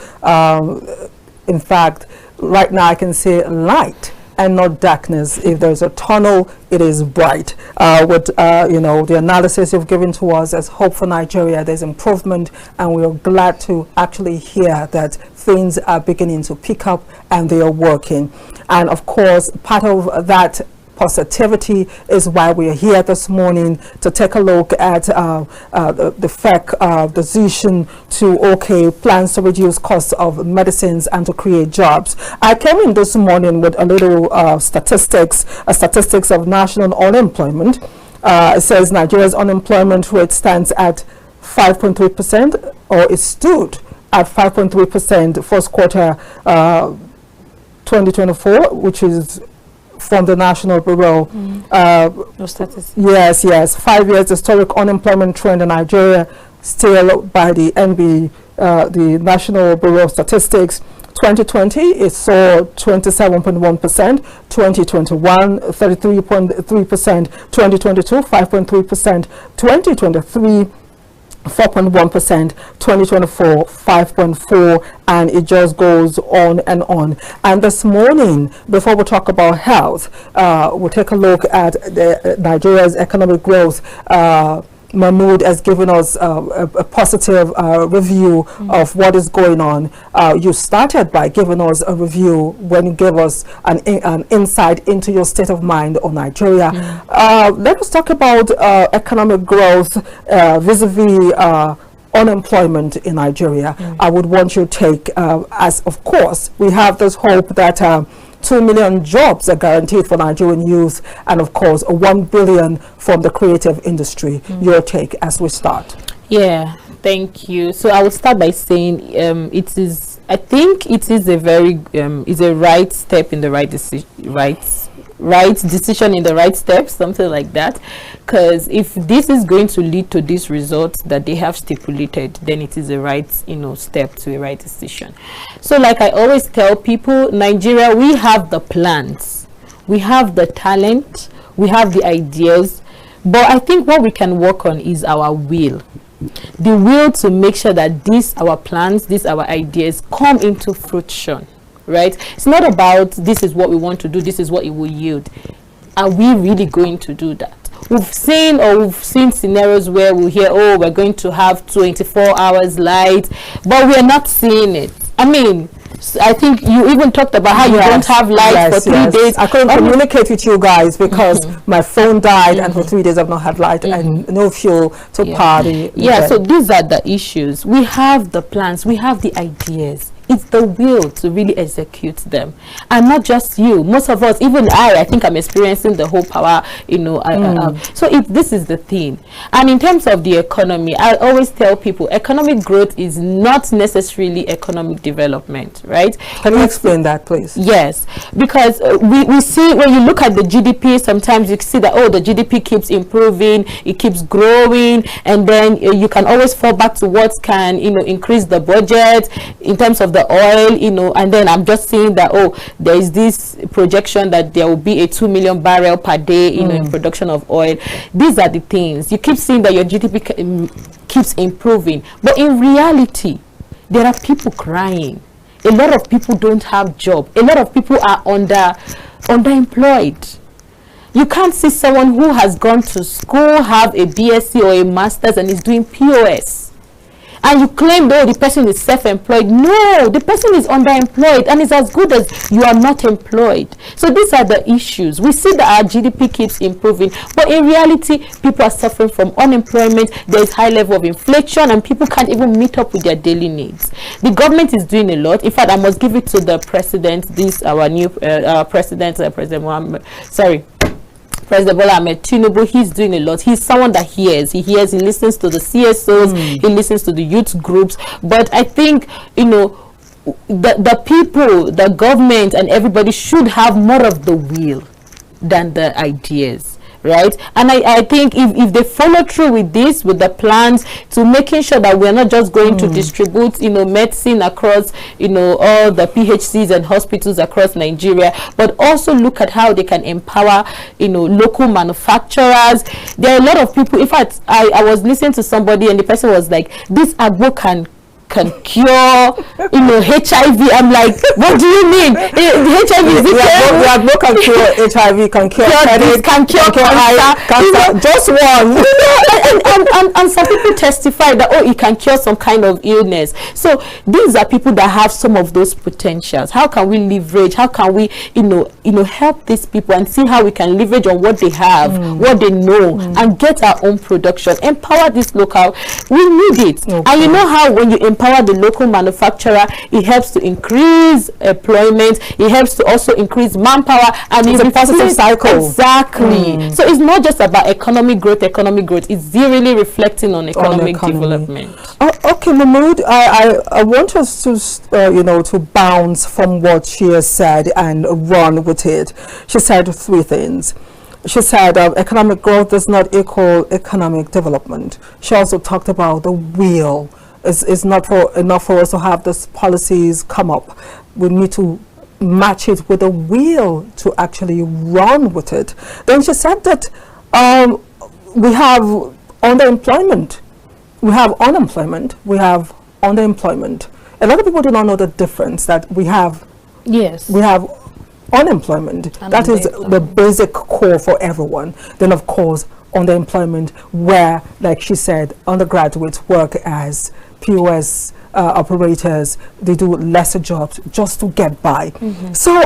In fact, right now I can say light and not darkness. If there's a tunnel, it is bright. With the analysis you've given to us as Hope for Nigeria, there's improvement, and we are glad to actually hear that things are beginning to pick up and they are working. And of course, part of that positivity is why we are here this morning to take a look at the FEC decision to plans to reduce costs of medicines and to create jobs. I came in this morning with a little statistics of national unemployment. It says Nigeria's unemployment rate stands at 5.3%, or it stood at 5.3% first quarter 2024, which is from the National Bureau. No statistics. Yes. 5 years historic unemployment trend in Nigeria, still by the the National Bureau of Statistics. 2020, it saw 27.1%, 2021, 33.3%, 2022, 5.3%, 2023, 4.1%, 2024, 5.4%, and it just goes on and on. And this morning, before we talk about health, we'll take a look at Nigeria's economic growth. Mahmoud has given us a positive review of what is going on. You started by giving us a review when you gave us an insight into your state of mind on Nigeria. Let us talk about economic growth vis-a-vis unemployment in Nigeria, I would want your take, as of course we have this hope that 2 million jobs are guaranteed for Nigerian youth, and of course 1 billion from the creative industry. Your take as we start. Yeah, thank you. So I will start by saying I think it is a very is a right step in the right decision, right decision in the right step, something like that. Because if this is going to lead to these results that they have stipulated, then it is a right, step to a right decision. So like I always tell people, Nigeria, we have the plans, we have the talent, we have the ideas, but I think what we can work on is our will. The will to make sure that our plans, our ideas come into fruition. Right? It's not about this is what we want to do, this is what it will yield. Are we really going to do that? We've seen scenarios where we hear, oh, we're going to have 24 hours light, but we're not seeing it. I mean, I think you even talked about how you don't have light for 3 days. I couldn't communicate with you guys because my phone died, and for 3 days I've not had light and no fuel to party. Yeah, so these are the issues. We have the plans, we have the ideas. It's the will to really execute them, and not just you. Most of us, even I think I'm experiencing the whole power. So this is the thing. And in terms of the economy, I always tell people economic growth is not necessarily economic development, right? Can you explain that, please? Yes, because we see when you look at the GDP, sometimes you see that the GDP keeps improving, it keeps growing, and then you can always fall back to what can increase the budget in terms of the oil, and then I'm just saying that there is this projection that there will be a 2 million barrel per day in production of oil. These are the things you keep seeing, that your GDP keeps improving, but in reality there are people crying. A lot of people don't have job. A lot of people are underemployed. You can't see someone who has gone to school, have a BSc or a master's, and is doing POS, and you claim the person is self-employed. No, the person is underemployed, and it's as good as you are not employed. So these are the issues. We see that our GDP keeps improving, but in reality people are suffering from unemployment. There is high level of inflation, and people can't even meet up with their daily needs. The government is doing a lot. In fact, I must give it to the president, our new president, President Bola Ahmed Tinubu. He's doing a lot. He's someone that hears. He listens to the CSOs, he listens to the youth groups. But I think, the people, the government, and everybody should have more of the will than the ideas. Right? And I think if they follow through with this, with the plans, to making sure that we're not just going to distribute medicine across all the PHCs and hospitals across Nigeria, but also look at how they can empower local manufacturers. There are a lot of people. In fact, I was listening to somebody, and the person was like, this agbo can cure HIV. I'm like, what do you mean? HIV is the can cure HIV, can cure cancer, just one. And some people testify that it can cure some kind of illness. So these are people that have some of those potentials. How can we leverage? How can we help these people and see how we can leverage on what they have, what they know, and get our own production, empower this local. We need it. And you know how when you empower the local manufacturer, it helps to increase employment, it helps to also increase manpower, and it's a positive cycle. Exactly. So it's not just about economic growth, it's really reflecting on economic development. Okay, Mahmood, I want us to to bounce from what she has said and run with it. She said 3 things. She said economic growth does not equal economic development. She also talked about the will. It's not enough for us to have these policies come up. We need to match it with a will to actually run with it. Then she said that we have underemployment. We have unemployment. We have underemployment. A lot of people do not know the difference that we have. Yes. We have unemployment. That is the basic core for everyone. Then, of course, underemployment, where, like she said, undergraduates work as POS operators. They do lesser jobs just to get by. So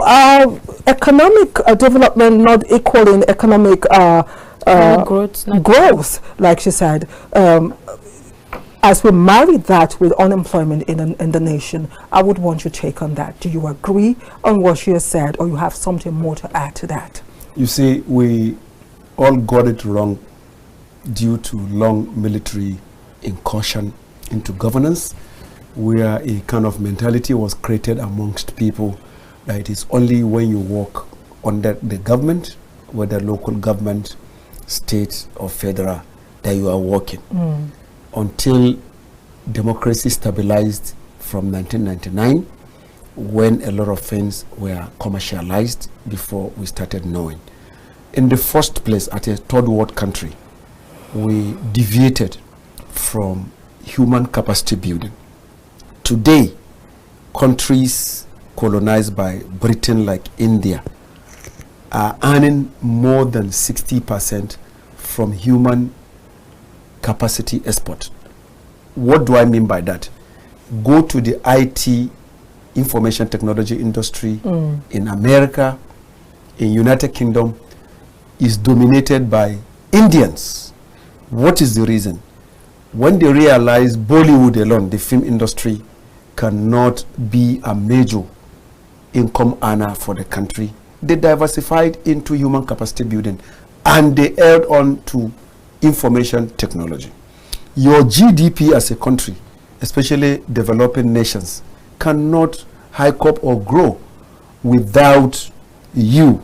economic development not equaling economic growth, like she said. as we marry that with unemployment in the nation, I would want your take on that. Do you agree on what she has said, or you have something more to add to that? You see, we all got it wrong due to long military incursion into governance, where a kind of mentality was created amongst people that it is only when you work under the government, whether local government, state or federal, that you are working. Until democracy stabilized from 1999, when a lot of things were commercialized before we started knowing. In the first place, at a third world country, we deviated from human capacity building. Today, countries colonized by Britain like India are earning more than 60% from human capacity export. What do I mean by that? Go to the IT, information technology industry in America, in United Kingdom, is dominated by Indians. What is the reason? When they realize Bollywood alone, the film industry, cannot be a major income earner for the country, they diversified into human capacity building, and they held on to information technology. Your GDP as a country, especially developing nations, cannot hike up or grow without you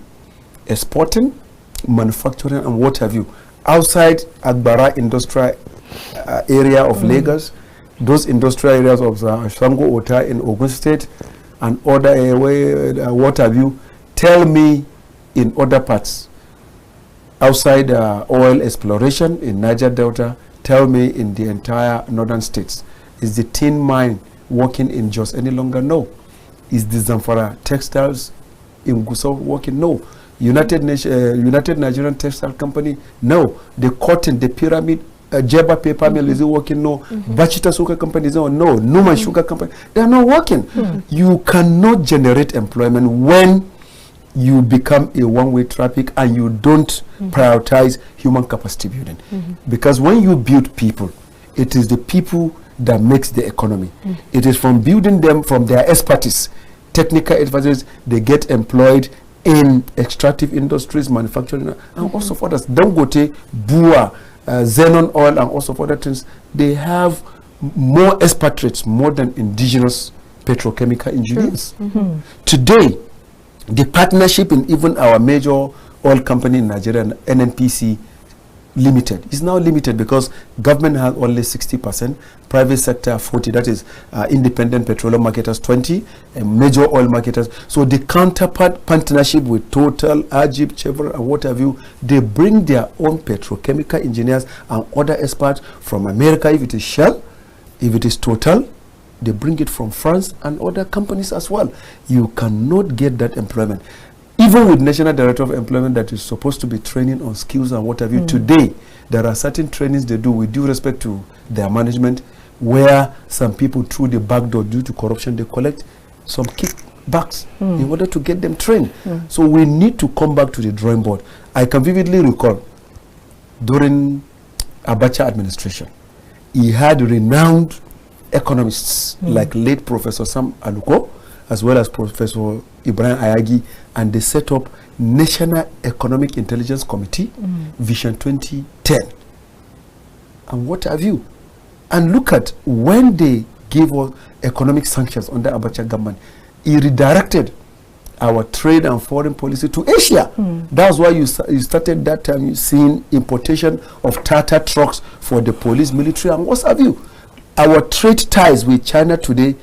exporting, manufacturing, and what have you. Outside Agbara industrial area of Lagos, those industrial areas of Shango Ota in Ogun State and other what have you, tell me in other parts outside oil exploration in Niger Delta, tell me in the entire northern states, is the tin mine working in Jos any longer? No. Is the Zamfara textiles in Gusau working? No. United Nigerian Textile Company? No. The cotton, the pyramid, Jeba paper mill, is it working? No. Bachita Sugar Company is no. Numa Sugar Company, they are not working. You cannot generate employment when you become a one-way traffic and you don't prioritize human capacity building. Because when you build people, it is the people that makes the economy. It is from building them from their expertise, technical advisors, they get employed in extractive industries, manufacturing, and also for others. Dangote, Bua, Xenon Oil, and also for other things, they have more expatriates, more than indigenous petrochemical engineers. Today, the partnership in even our major oil company in Nigeria, NNPC Limited, is now limited because government has only 60%, private sector 40%, that is independent petroleum marketers 20%, and major oil marketers. So the counterpart partnership with Total, Ajib, Chevron, and what have you, they bring their own petrochemical engineers and other experts from America, if it is Shell, if it is Total, they bring it from France and other companies as well. You cannot get that employment. Even with National Director of Employment that is supposed to be training on skills and what have you, today there are certain trainings they do with due respect to their management, where some people through the back door due to corruption, they collect some kickbacks in order to get them trained. So we need to come back to the drawing board. I can vividly recall during Abacha administration, he had renowned economists like late Professor Sam Aluko, as well as Professor Ibrahim Ayagi, and they set up National Economic Intelligence Committee, Vision 2010. And what have you? And look at when they gave us economic sanctions under Abacha government, he redirected our trade and foreign policy to Asia. That's why you started that time seeing importation of Tata trucks for the police, military, and what have you. Our trade ties with China today,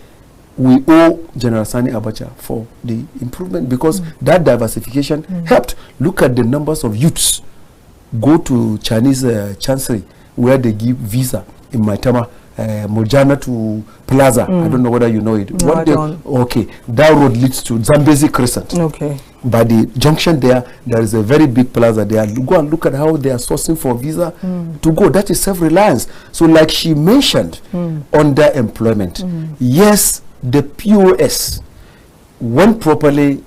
we owe General Sani Abacha for the improvement, because that diversification helped. Look at the numbers of youths go to Chinese chancery where they give visa in Maitama, Mojana to Plaza. I don't know whether you know it. No, I don't. Okay, that road leads to Zambezi Crescent. Okay. By the junction there is a very big plaza there. Go and look at how they are sourcing for visa to go. That is self-reliance. So like she mentioned, underemployment. Yes, the POS, when properly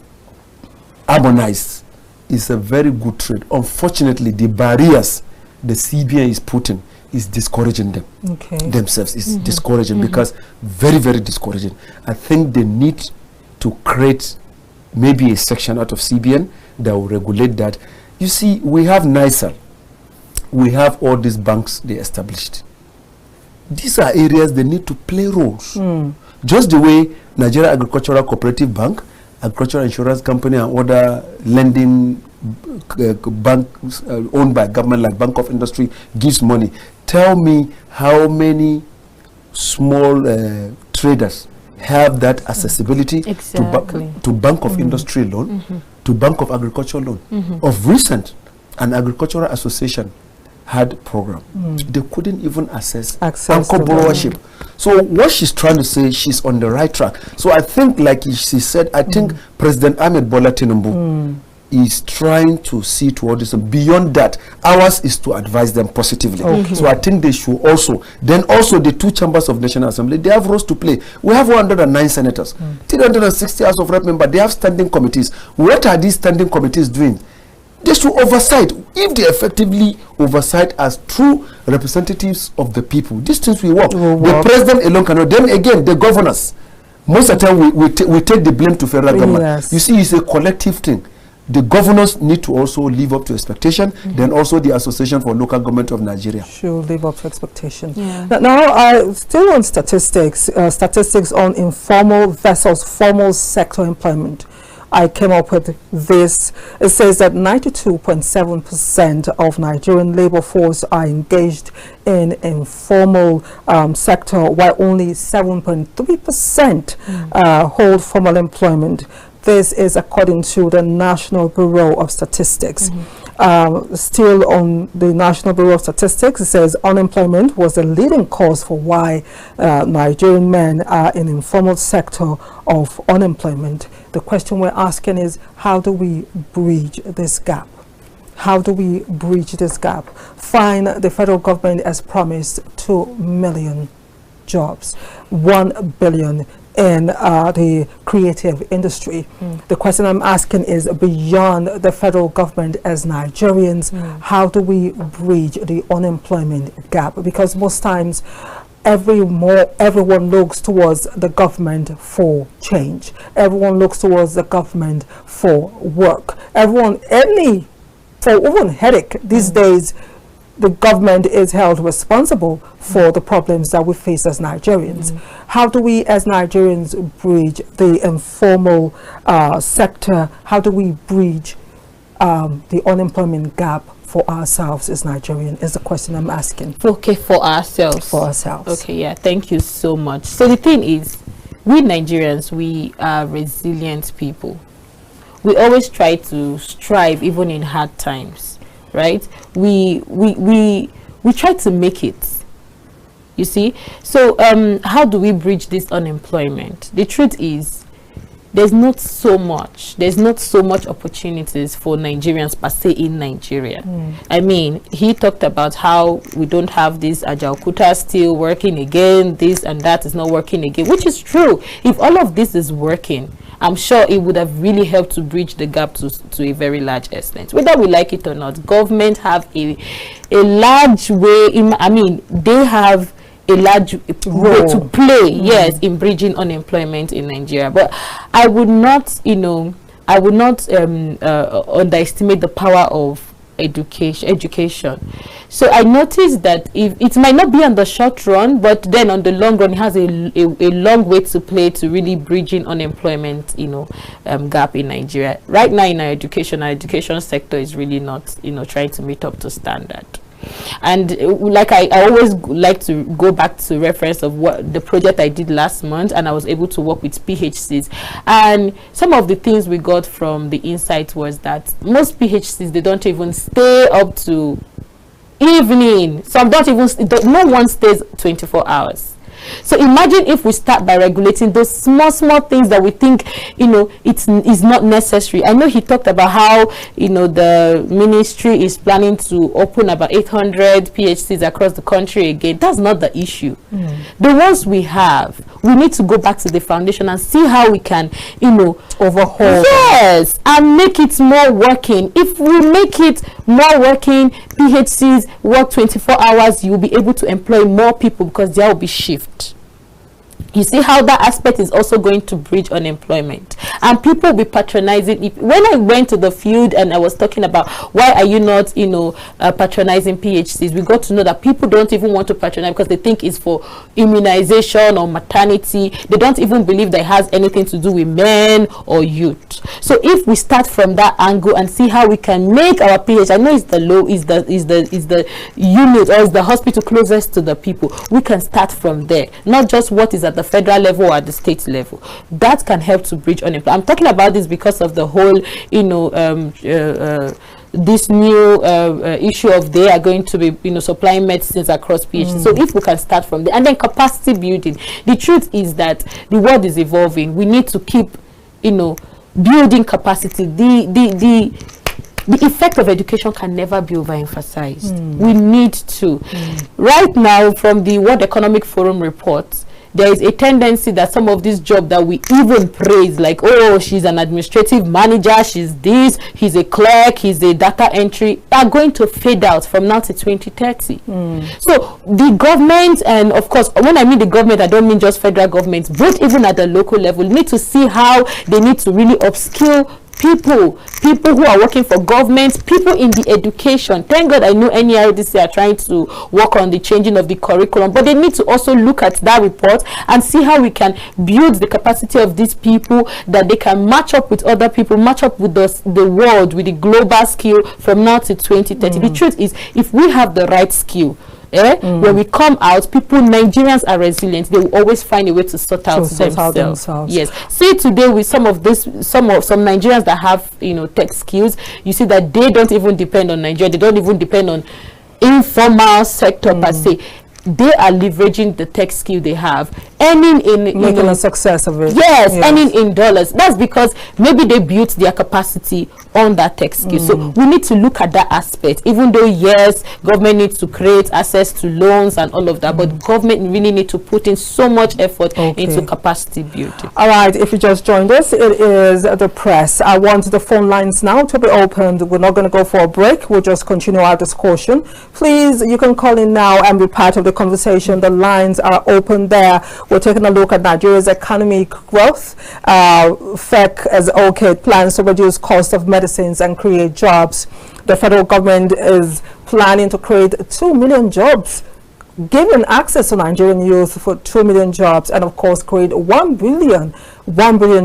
harmonized, is a very good trade. Unfortunately, the barriers the CBN is putting is discouraging them. Themselves is Mm-hmm. discouraging because very, very discouraging. I think they need to create maybe a section out of CBN that will regulate that. You see, we have NICER. We have all these banks they established. These are areas they need to play roles. Just the way Nigeria Agricultural Cooperative Bank, Agricultural Insurance Company, and other lending banks owned by government like Bank of Industry gives money. Tell me how many small traders have that accessibility to Bank of Industry loan, to Bank of Agriculture loan. Of recent, an agricultural association had program. They couldn't even access anchor borrowership. So what she's trying to say, she's on the right track. So I think, like she said, I think President Ahmed Bola Tinubu is trying to see toward this. Beyond that, ours is to advise them positively. So I think they should also, then also the two chambers of National Assembly, they have roles to play. We have 109 senators, 360 House of Rep members, they have standing committees. What are these standing committees doing? They should oversight. If they effectively oversight as true representatives of the people, these things will work. The president alone cannot. Then again, the governors. Most of the time, we take the blame to federal government. You see, it's a collective thing. The governors need to also live up to expectation. Then also the Association for Local Government of Nigeria should live up to expectation. Now, still on statistics, statistics on informal versus formal sector employment. I came up with this. It says that 92.7% of Nigerian labor force are engaged in informal sector, while only 7.3% hold formal employment. This is according to the National Bureau of Statistics. Still on the National Bureau of Statistics, it says unemployment was the leading cause for why Nigerian men are in informal sector of unemployment. The question we're asking is, how do we bridge this gap? How do we bridge this gap? Fine, the federal government has promised 2 million jobs, 1 billion in the creative industry. The question I'm asking is, beyond the federal government, as Nigerians, how do we bridge the unemployment gap? Because most times everyone looks towards the government for change. Everyone looks towards the government for work. Everyone, for even headache these days, the government is held responsible for the problems that we face as Nigerians. How do we as Nigerians bridge the informal sector? How do we bridge the unemployment gap for ourselves as Nigerians is the question I'm asking. Okay, for ourselves. For ourselves. Okay, yeah, thank you so much. So the thing is, we Nigerians, we are resilient people. We always try to strive even in hard times, right? We try to make it. You see? So how do we bridge this unemployment? The truth is, there's not so much opportunities for Nigerians per se in Nigeria. I mean, he talked about how we don't have this Ajaokuta still working again, this and that is not working again, which is true. If all of this is working, I'm sure it would have really helped to bridge the gap to a very large extent. Whether we like it or not, government have a large way they have a large role to play, yes, in bridging unemployment in Nigeria. But I would not, underestimate the power of education. So I noticed that if it might not be on the short run, but then on the long run, it has a long way to play to really bridging unemployment, gap in Nigeria. Right now in our education sector is really not, trying to meet up to standard. And like I always like to go back to reference of what the project I did last month, and I was able to work with PHCs, and some of the things we got from the insight was that most PHCs, they don't even stay up to evening. Some don't even, no one stays 24 hours. So imagine if we start by regulating those small things that we think, is not necessary. I know he talked about how, the ministry is planning to open about 800 PHCs across the country again. That's not the issue. The ones we have, we need to go back to the foundation and see how we can, you know, overhaul. Yes, and make it more working. If we make it more working, PHCs work 24 hours, you'll be able to employ more people because there will be shift. You see how that aspect is also going to bridge unemployment, and people will be patronizing. When I went to the field and I was talking about why are you not, you know, patronizing PHCs, we got to know that people don't even want to patronize because they think it's for immunization or maternity. They don't even believe that it has anything to do with men or youth. So if we start from that angle and see how we can make our PH, I know it's the unit or is the hospital closest to the people, we can start from there, not just what is at the federal level or at the state level. That can help to bridge unemployment. I'm talking about this because of the whole, you know, this new issue of they are going to be, you know, supplying medicines across PhD. So if we can start from there, and then capacity building. The truth is that the world is evolving. We need to keep, you know, building capacity. The effect of education can never be overemphasized. We need to. Right now, from the World Economic Forum reports, there is a tendency that some of these jobs that we even praise, like, oh, she's an administrative manager, she's this, he's a clerk, he's a data entry, are going to fade out from now to 2030. So the government, and of course, when I mean the government, I don't mean just federal government, but even at the local level, need to see how they need to really upskill people who are working for government, people in the education. Thank God I know NIRDC are trying to work on the changing of the curriculum, but they need to also look at that report and see how we can build the capacity of these people, that they can match up with other people, match up with the world, with the global skill from now to 2030. The truth is, if we have the right skill, when we come out, people, Nigerians are resilient. They will always find a way to sort out themselves. Yes. See today with some Nigerians that have, you know, tech skills, you see that they don't even depend on Nigeria. They don't even depend on informal sector per se. They are leveraging the tech skill they have, earning in, making a success of it. Yes, earning in dollars. That's because maybe they built their capacity on that tech skill. So we need to look at that aspect, even though yes, government needs to create access to loans and all of that, but government really need to put in so much effort into capacity building. All right, if you just joined us, it is the press. I want the phone lines now to be opened. We're not going to go for a break. We'll just continue our discussion. Please, you can call in now and be part of the conversation. The lines are open there. We're taking a look at Nigeria's economic growth. FEC as OK plans to reduce cost of medicines and create jobs. The federal government is planning to create 2 million jobs, giving access to Nigerian youth for 2 million jobs, and of course create 1 billion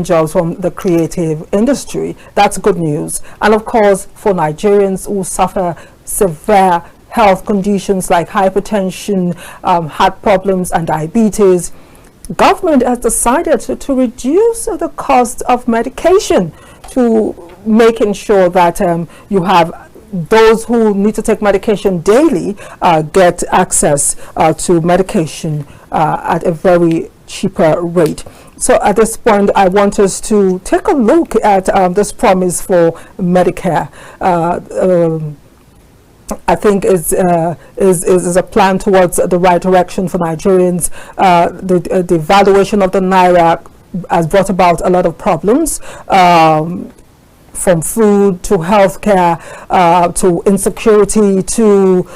jobs from the creative industry. That's good news. And of course, for Nigerians who suffer severe health conditions like hypertension, heart problems and diabetes, government has decided to reduce the cost of medication, to making sure that you have those who need to take medication daily get access to medication at a very cheaper rate. So at this point, I want us to take a look at this promise for Medicare. I think is a plan towards the right direction for Nigerians. The valuation of the naira has brought about a lot of problems, from food to healthcare, to insecurity, to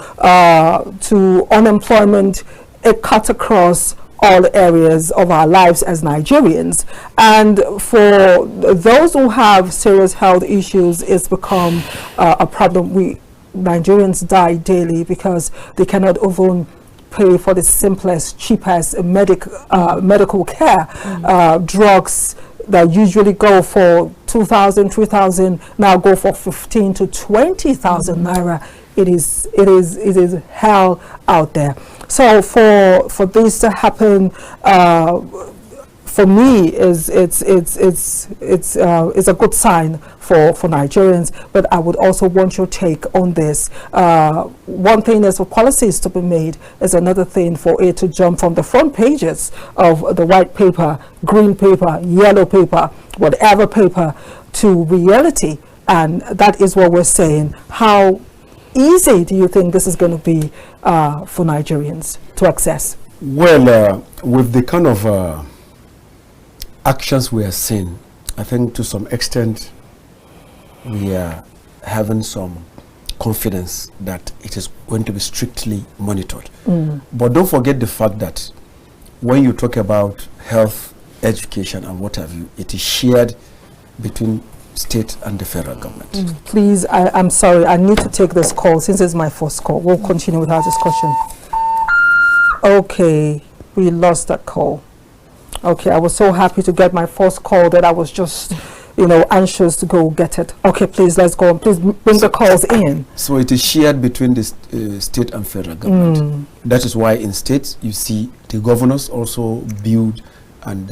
unemployment. It cuts across all areas of our lives as Nigerians, and for those who have serious health issues, it's become a problem. Nigerians die daily because they cannot even pay for the simplest, cheapest medical care. Drugs that usually go for 2,000, 3,000 now go for 15 to 20,000 naira. It is hell out there. So for this to happen, for me, it's a good sign for Nigerians. But I would also want your take on this. One thing is for policies to be made, is another thing for it to jump from the front pages of the white paper, green paper, yellow paper, whatever paper, to reality. And that is what we're saying. How easy do you think this is going to be for Nigerians to access? Well, with the kind of actions we are seeing, I think to some extent we are having some confidence that it is going to be strictly monitored. But don't forget the fact that when you talk about health, education and what have you, it is shared between state and the federal government. Please, I'm sorry, I need to take this call since it's my first call. We'll continue with our discussion. Okay, we lost that call. Okay, I was so happy to get my first call that I was just, you know, anxious to go get it. Okay, please, let's go. Please bring the calls in. So it is shared between the state and federal government. That is why in states you see the governors also build and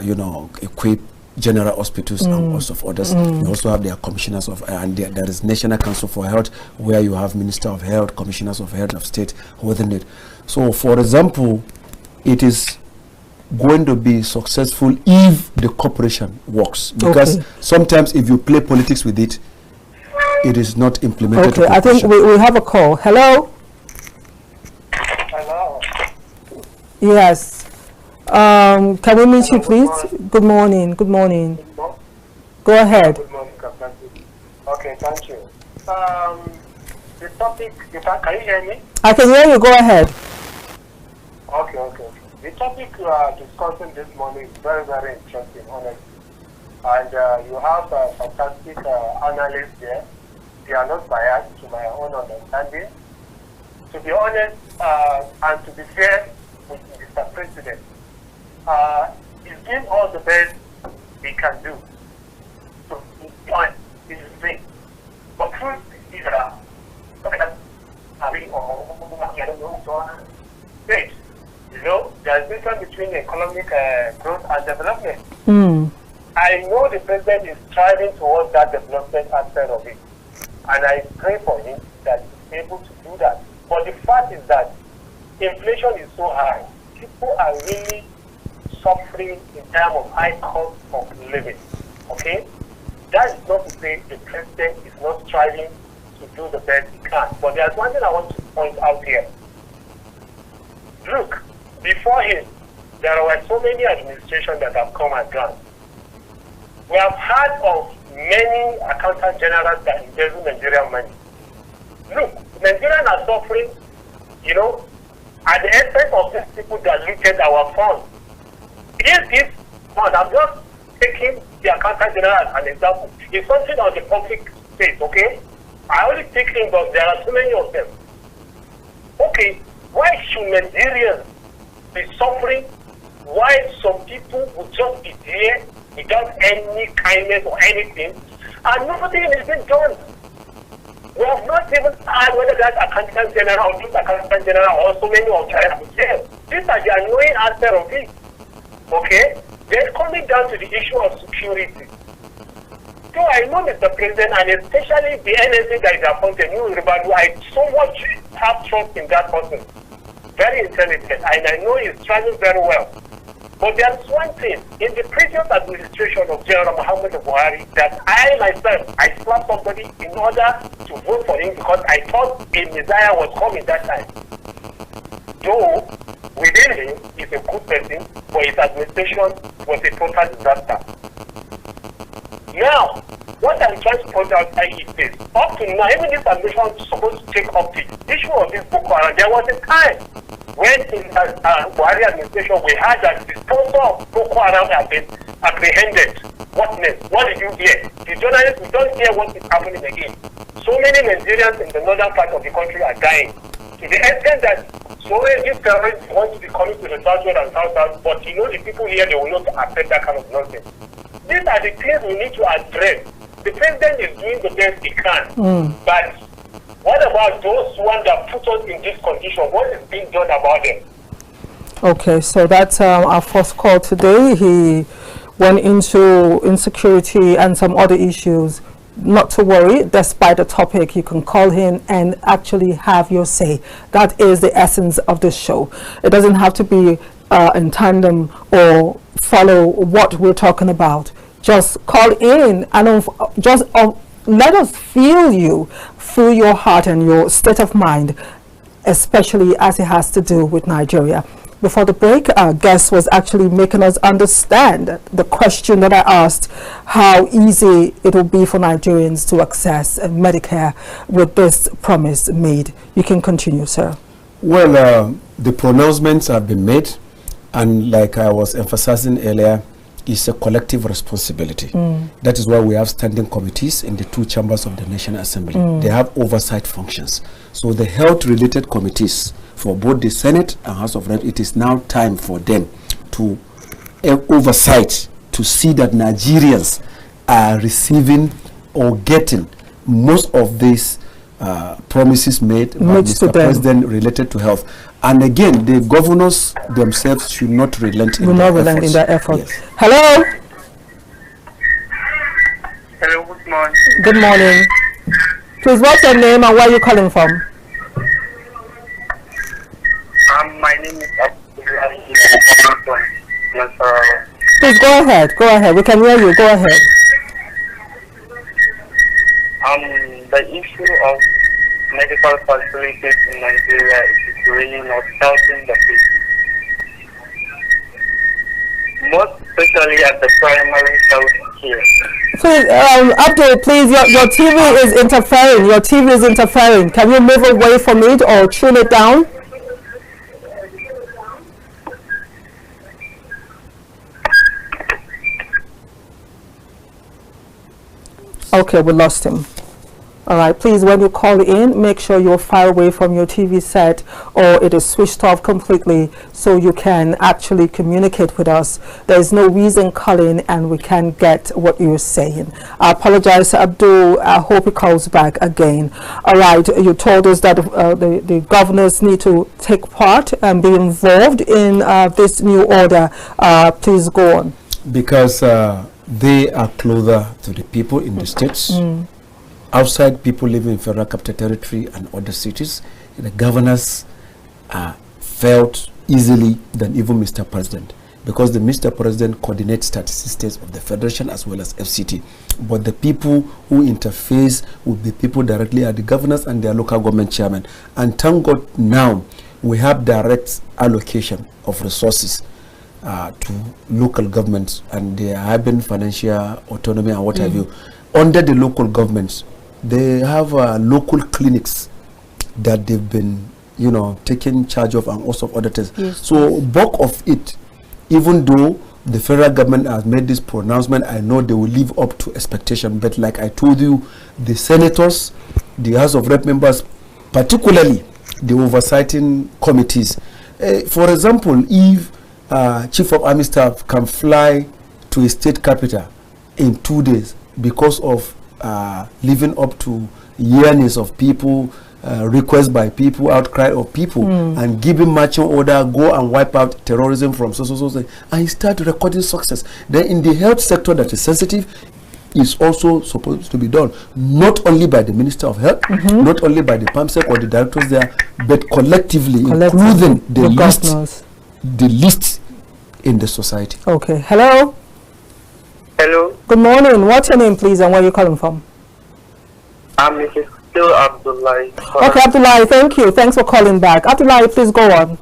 you know, equip general hospitals and also of others. You also have their commissioners of and there is National Council for Health, where you have Minister of Health, Commissioners of Health of state within it. So for example, it is going to be successful if the cooperation works, because sometimes if you play politics with it, it is not implemented. Okay, I think we have a call. Hello? Hello. Yes. Can we meet you, please? Good morning. Good morning. Go ahead. Good morning, Captain. Okay, thank you. The topic, can you hear me? I can hear you. Go ahead. Okay. The topic you are discussing this morning is very, very interesting, honestly. And you have fantastic analysts there. They are not biased to my own understanding. To be honest, and to be fair with Mr. President, he's doing all the best he can do. So, he's on his thing. But truth is that, you know, there's a difference between economic growth and development. I know the president is striving towards that development aspect of it. And I pray for him that he's able to do that. But the fact is that inflation is so high. People are really suffering in terms of high cost of living. Okay? That is not to say the president is not striving to do the best he can. But there's one thing I want to point out here. Look, before him, there were so many administrations that have come and gone. We have heard of many accountant generals that embezzle Nigerian money. Look, Nigerians are suffering, you know, at the expense of these people that looted our funds. This fund, I'm just taking the accountant general as an example. It's something on the public space, okay? I only take him, but there are so many of them. Okay, why should Nigerians be suffering? Why some people would just be there without any kindness or anything, and nothing is being done? We have not even heard whether that accountant general or this accountant general or so many of them. These are the annoying aspect of it. Okay? Then coming down to the issue of security. So I know Mr. President, and especially the NSA that is appointed, I so much have trust in that person. Very intelligent, and I know he's trying very well. But there's one thing, in the previous administration of General Muhammad Buhari, that I myself, I slapped somebody in order to vote for him because I thought a Messiah was coming that time. Though, within him, he's a good person, but his administration was a total disaster. Now, what I'm trying to point out is this. Up to now, even this administration is supposed to take up the issue of this Boko Haram. There was a time when in the Buhari administration we had that the sponsor of Boko Haram had been apprehended. What next? What did you hear? The journalists, we don't hear what is happening again. So many Nigerians in the northern part of the country are dying. To the extent that so many these terrorists want to be coming to the southwest and south, but you know the people here, they will not accept that kind of nonsense. These are the things we need to address. The president is doing the best he can, but what about those ones that put us in this condition? What is being done about them? Okay, so that's our first call today. He went into insecurity and some other issues. Not to worry, despite the topic, you can call in and actually have your say. That is the essence of this show. It doesn't have to be in tandem or follow what we're talking about. Just call in and let us feel you through your heart and your state of mind, especially as it has to do with Nigeria. before the break, our guest was actually making us understand the question that I asked, how easy it will be for Nigerians to access Medicare with this promise made. You can continue, sir. Well, the pronouncements have been made, and like I was emphasizing earlier, it's a collective responsibility. That is why we have standing committees in the two chambers of the National Assembly. They have oversight functions. So the health-related committees for both the Senate and House of Reps, it is now time for them to oversight to see that Nigerians are receiving or getting most of these promises made by Mr. President related to health. And again, the governors themselves should not relent in their efforts. Yes. Hello? Hello, good morning. Good morning. Please, what's your name and where are you calling from? My name is Please go ahead. Go ahead. We can hear you. Go ahead. The issue of medical facilities in Nigeria is really not helping the people, most especially at the primary health care. Please, Abdul, please, your TV is interfering. Your TV is interfering. Can you move away from it or tune it down? Okay, we lost him. All right, please, when you call in, make sure you're far away from your TV set or it is switched off completely so you can actually communicate with us. There's no reason calling and we can get what you're saying. I apologize, Abdul. I hope he calls back again. All right, you told us that the governors need to take part and be involved in this new order. Please go on. Because they are closer to the people in the states. Outside, people living in Federal Capital Territory and other cities, the governors are felt easily than even Mr. President, because the Mr. President coordinates statistics of the Federation as well as FCT. But the people who interface with the people directly are the governors and their local government chairman. And thank God now we have direct allocation of resources to local governments, and they are having financial autonomy and what have you. Under the local governments, they have local clinics that they've been, taking charge of, and also other things. Yes, so bulk of it, even though the federal government has made this pronouncement, I know they will live up to expectation. But like I told you, the senators, the House of Rep members, particularly the oversighting committees. For example, if Chief of Army Staff can fly to a state capital in 2 days because of living up to yearnings of people, requests by people, outcry of people, and giving marching order, go and wipe out terrorism from so, and start recording success. Then in the health sector that is sensitive, is also supposed to be done, not only by the Minister of Health, not only by the PAMSEC or the directors there, but collectively, including the least in the society. Okay. Hello. Hello. Good morning. What's your name, please, and where are you calling from? I'm Mrs. Still Abdullah. Okay, Abdullah, thank you. Thanks for calling back. Abdullah, please go on.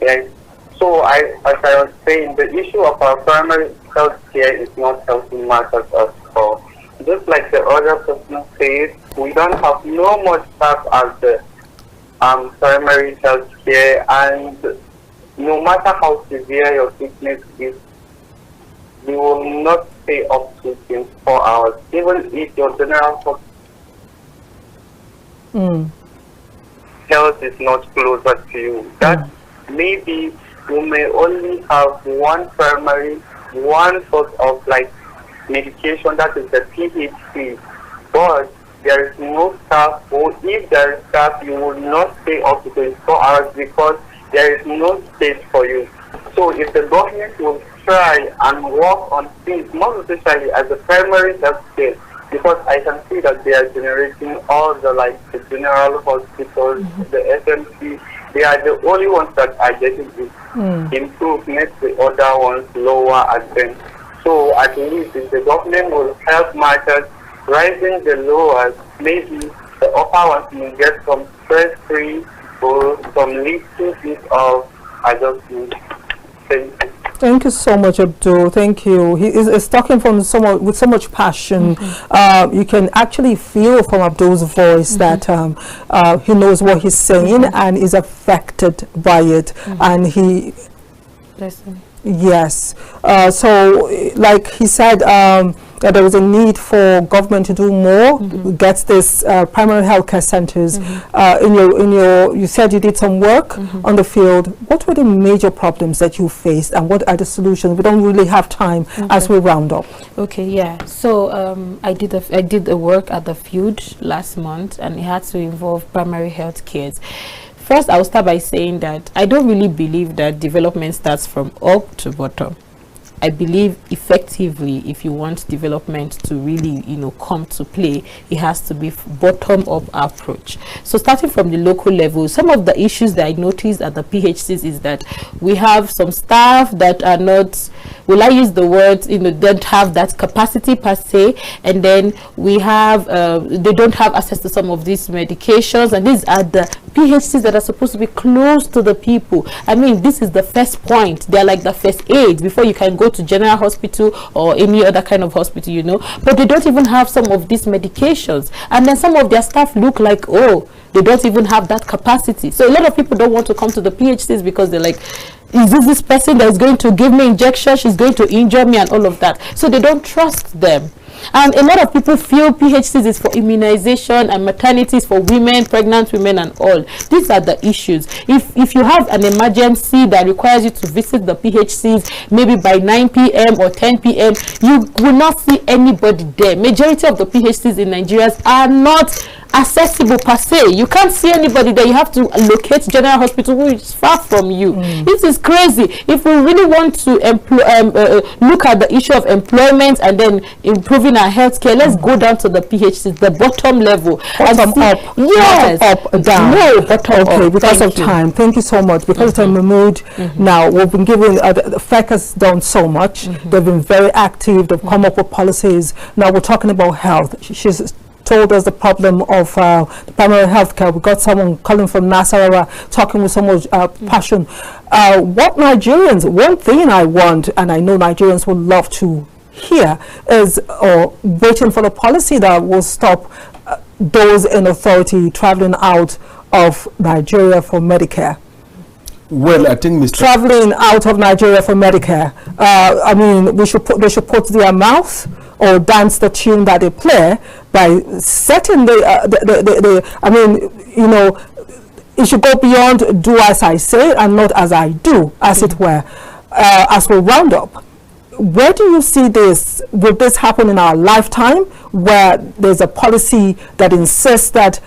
Yes. So, as I was saying, the issue of our primary health care is not helping matters at all. Just like the other person said, we don't have no more staff as the primary health care, and no matter how severe your sickness is, we will not stay up to 24 hours. Even if your general health is not closer to you, that maybe you may only have one sort of like medication, that is the PHC, but there is no staff, or if there is staff, you will not stay up to 24 hours because there is no space for you. So if the government will try and work on things, more especially as a primary health care, because I can see that they are generating all the the general hospitals, the FMC, they are the only ones that are getting improvement, the other ones lower at them. So at least if the government will help matters, rising the lowers, maybe the upper ones will get some stress-free or some little bit of I just need thank you. Thank you so much, Abdul. Thank you. He is talking from with so much passion. You can actually feel from Abdul's voice that he knows what he's saying and is affected by it. And he... Listen. Yes. So, like he said, that there is a need for government to do more, get this primary healthcare centers. You said you did some work on the field. What were the major problems that you faced, and what are the solutions? We don't really have time as we round up. Okay, yeah. So I did the work at the field last month, and it had to involve primary health care. First, I will start by saying that I don't really believe that development starts from up to bottom. I believe effectively, if you want development to really, come to play, it has to be bottom-up approach. So starting from the local level, some of the issues that I noticed at the PHCs is that we have some staff that are not, will I use the word, don't have that capacity per se, and then we have, they don't have access to some of these medications, and these are the PHCs that are supposed to be close to the people. I mean, this is the first point. They're like the first aid before you can go to general hospital or any other kind of hospital, but they don't even have some of these medications, and then some of their staff look like, they don't even have that capacity. So a lot of people don't want to come to the PHCs because they're like, is this person that is going to give me injection, she's going to injure me and all of that. So they don't trust them. And a lot of people feel PHCs is for immunization and maternities for women, pregnant women and all. These are the issues. If you have an emergency that requires you to visit the PHCs maybe by 9 p.m. or 10 p.m., you will not see anybody there. Majority of the PHCs in Nigeria are not accessible per se. You can't see anybody there. You have to locate general hospital which is far from you. This is crazy. If we really want to look at the issue of employment and then improving our healthcare, let's go down to the PHCs, the bottom level. Bottom up. Yes. Not up, down. No, bottom up. Okay, because of time. Thank you so much. Because of time, Mahmood, now we've been giving, the FEC has done so much. They've been very active. They've come up with policies. Now we're talking about health. She's told us the problem of the primary health care. We got someone calling from Nasarawa talking with so much passion. What Nigerians, one thing I want, and I know Nigerians would love to hear, is waiting for the policy that will stop those in authority traveling out of Nigeria for Medicare. Well, I think Mr. Traveling out of Nigeria for Medicare. I mean, they should put their mouth or dance the tune that they play by setting I mean, it should go beyond do as I say and not as I do, as it were. As we round up, where do you see this? Will this happen in our lifetime, where there's a policy that insists that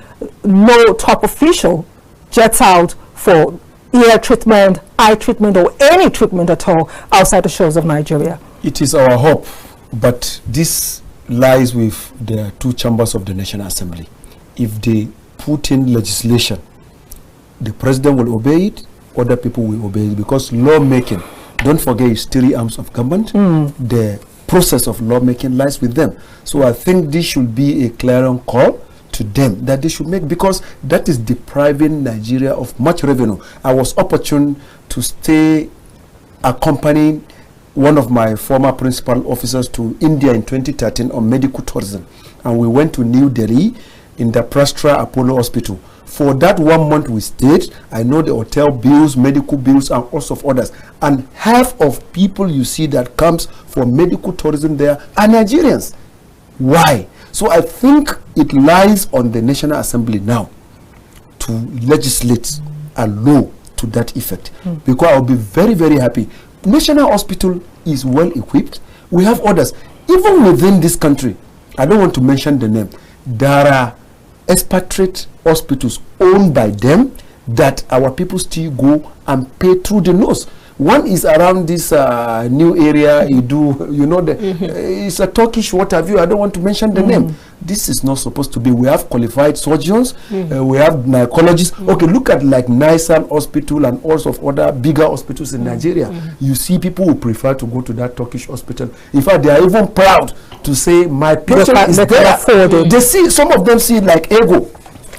no top official jets out for ear treatment, eye treatment, or any treatment at all outside the shores of Nigeria? It is our hope, but this lies with the two chambers of the National Assembly. If they put in legislation, the president will obey it, other people will obey it, because lawmaking, don't forget, is 3 arms of government. The process of lawmaking lies with them. So I think this should be a clarion call to them that they should make, because that is depriving Nigeria of much revenue. I was opportune to stay accompanying one of my former principal officers to India in 2013 on medical tourism, and we went to New Delhi in the Prastra Apollo Hospital. For that 1 month we stayed, I know the hotel bills, medical bills, and also of others. And half of people you see that comes for medical tourism there are Nigerians. Why? So I think it lies on the National Assembly now to legislate a law to that effect, because I'll be very, very happy. National Hospital is well equipped. We have others. Even within this country, I don't want to mention the name, there are expatriate hospitals owned by them that our people still go and pay through the nose. One is around this new area, it's a Turkish, what have you, I don't want to mention the name. This is not supposed to be. We have qualified surgeons, we have gynecologists. Okay, look at like NIGCOMSAT hospital and also of other bigger hospitals in Nigeria. You see people who prefer to go to that Turkish hospital. In fact, they are even proud to say, my patient is there. They see, some of them see it like ego.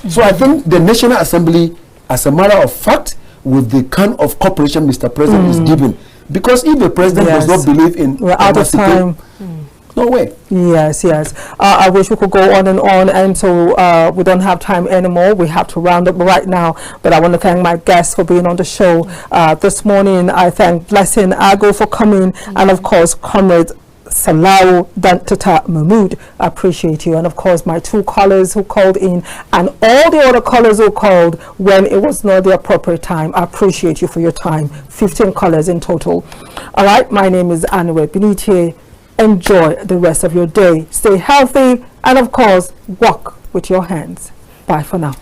So I think the National Assembly, as a matter of fact, with the kind of cooperation Mr. President is giving. Because if the president does not believe in we're out of time. No way. Yes, yes. I wish we could go on, and so we don't have time anymore. We have to round up right now. But I want to thank my guests for being on the show this morning. I thank Blessing Ago for coming, and of course, Comrade Salau Dantata Mahmood. I appreciate you, and of course my two callers who called in, and all the other callers who called when it was not the appropriate time. I appreciate you for your time. 15 callers in total. All right, my name is Anwe Benitier. Enjoy the rest of your day. Stay healthy, and of course, walk with your hands. Bye for now.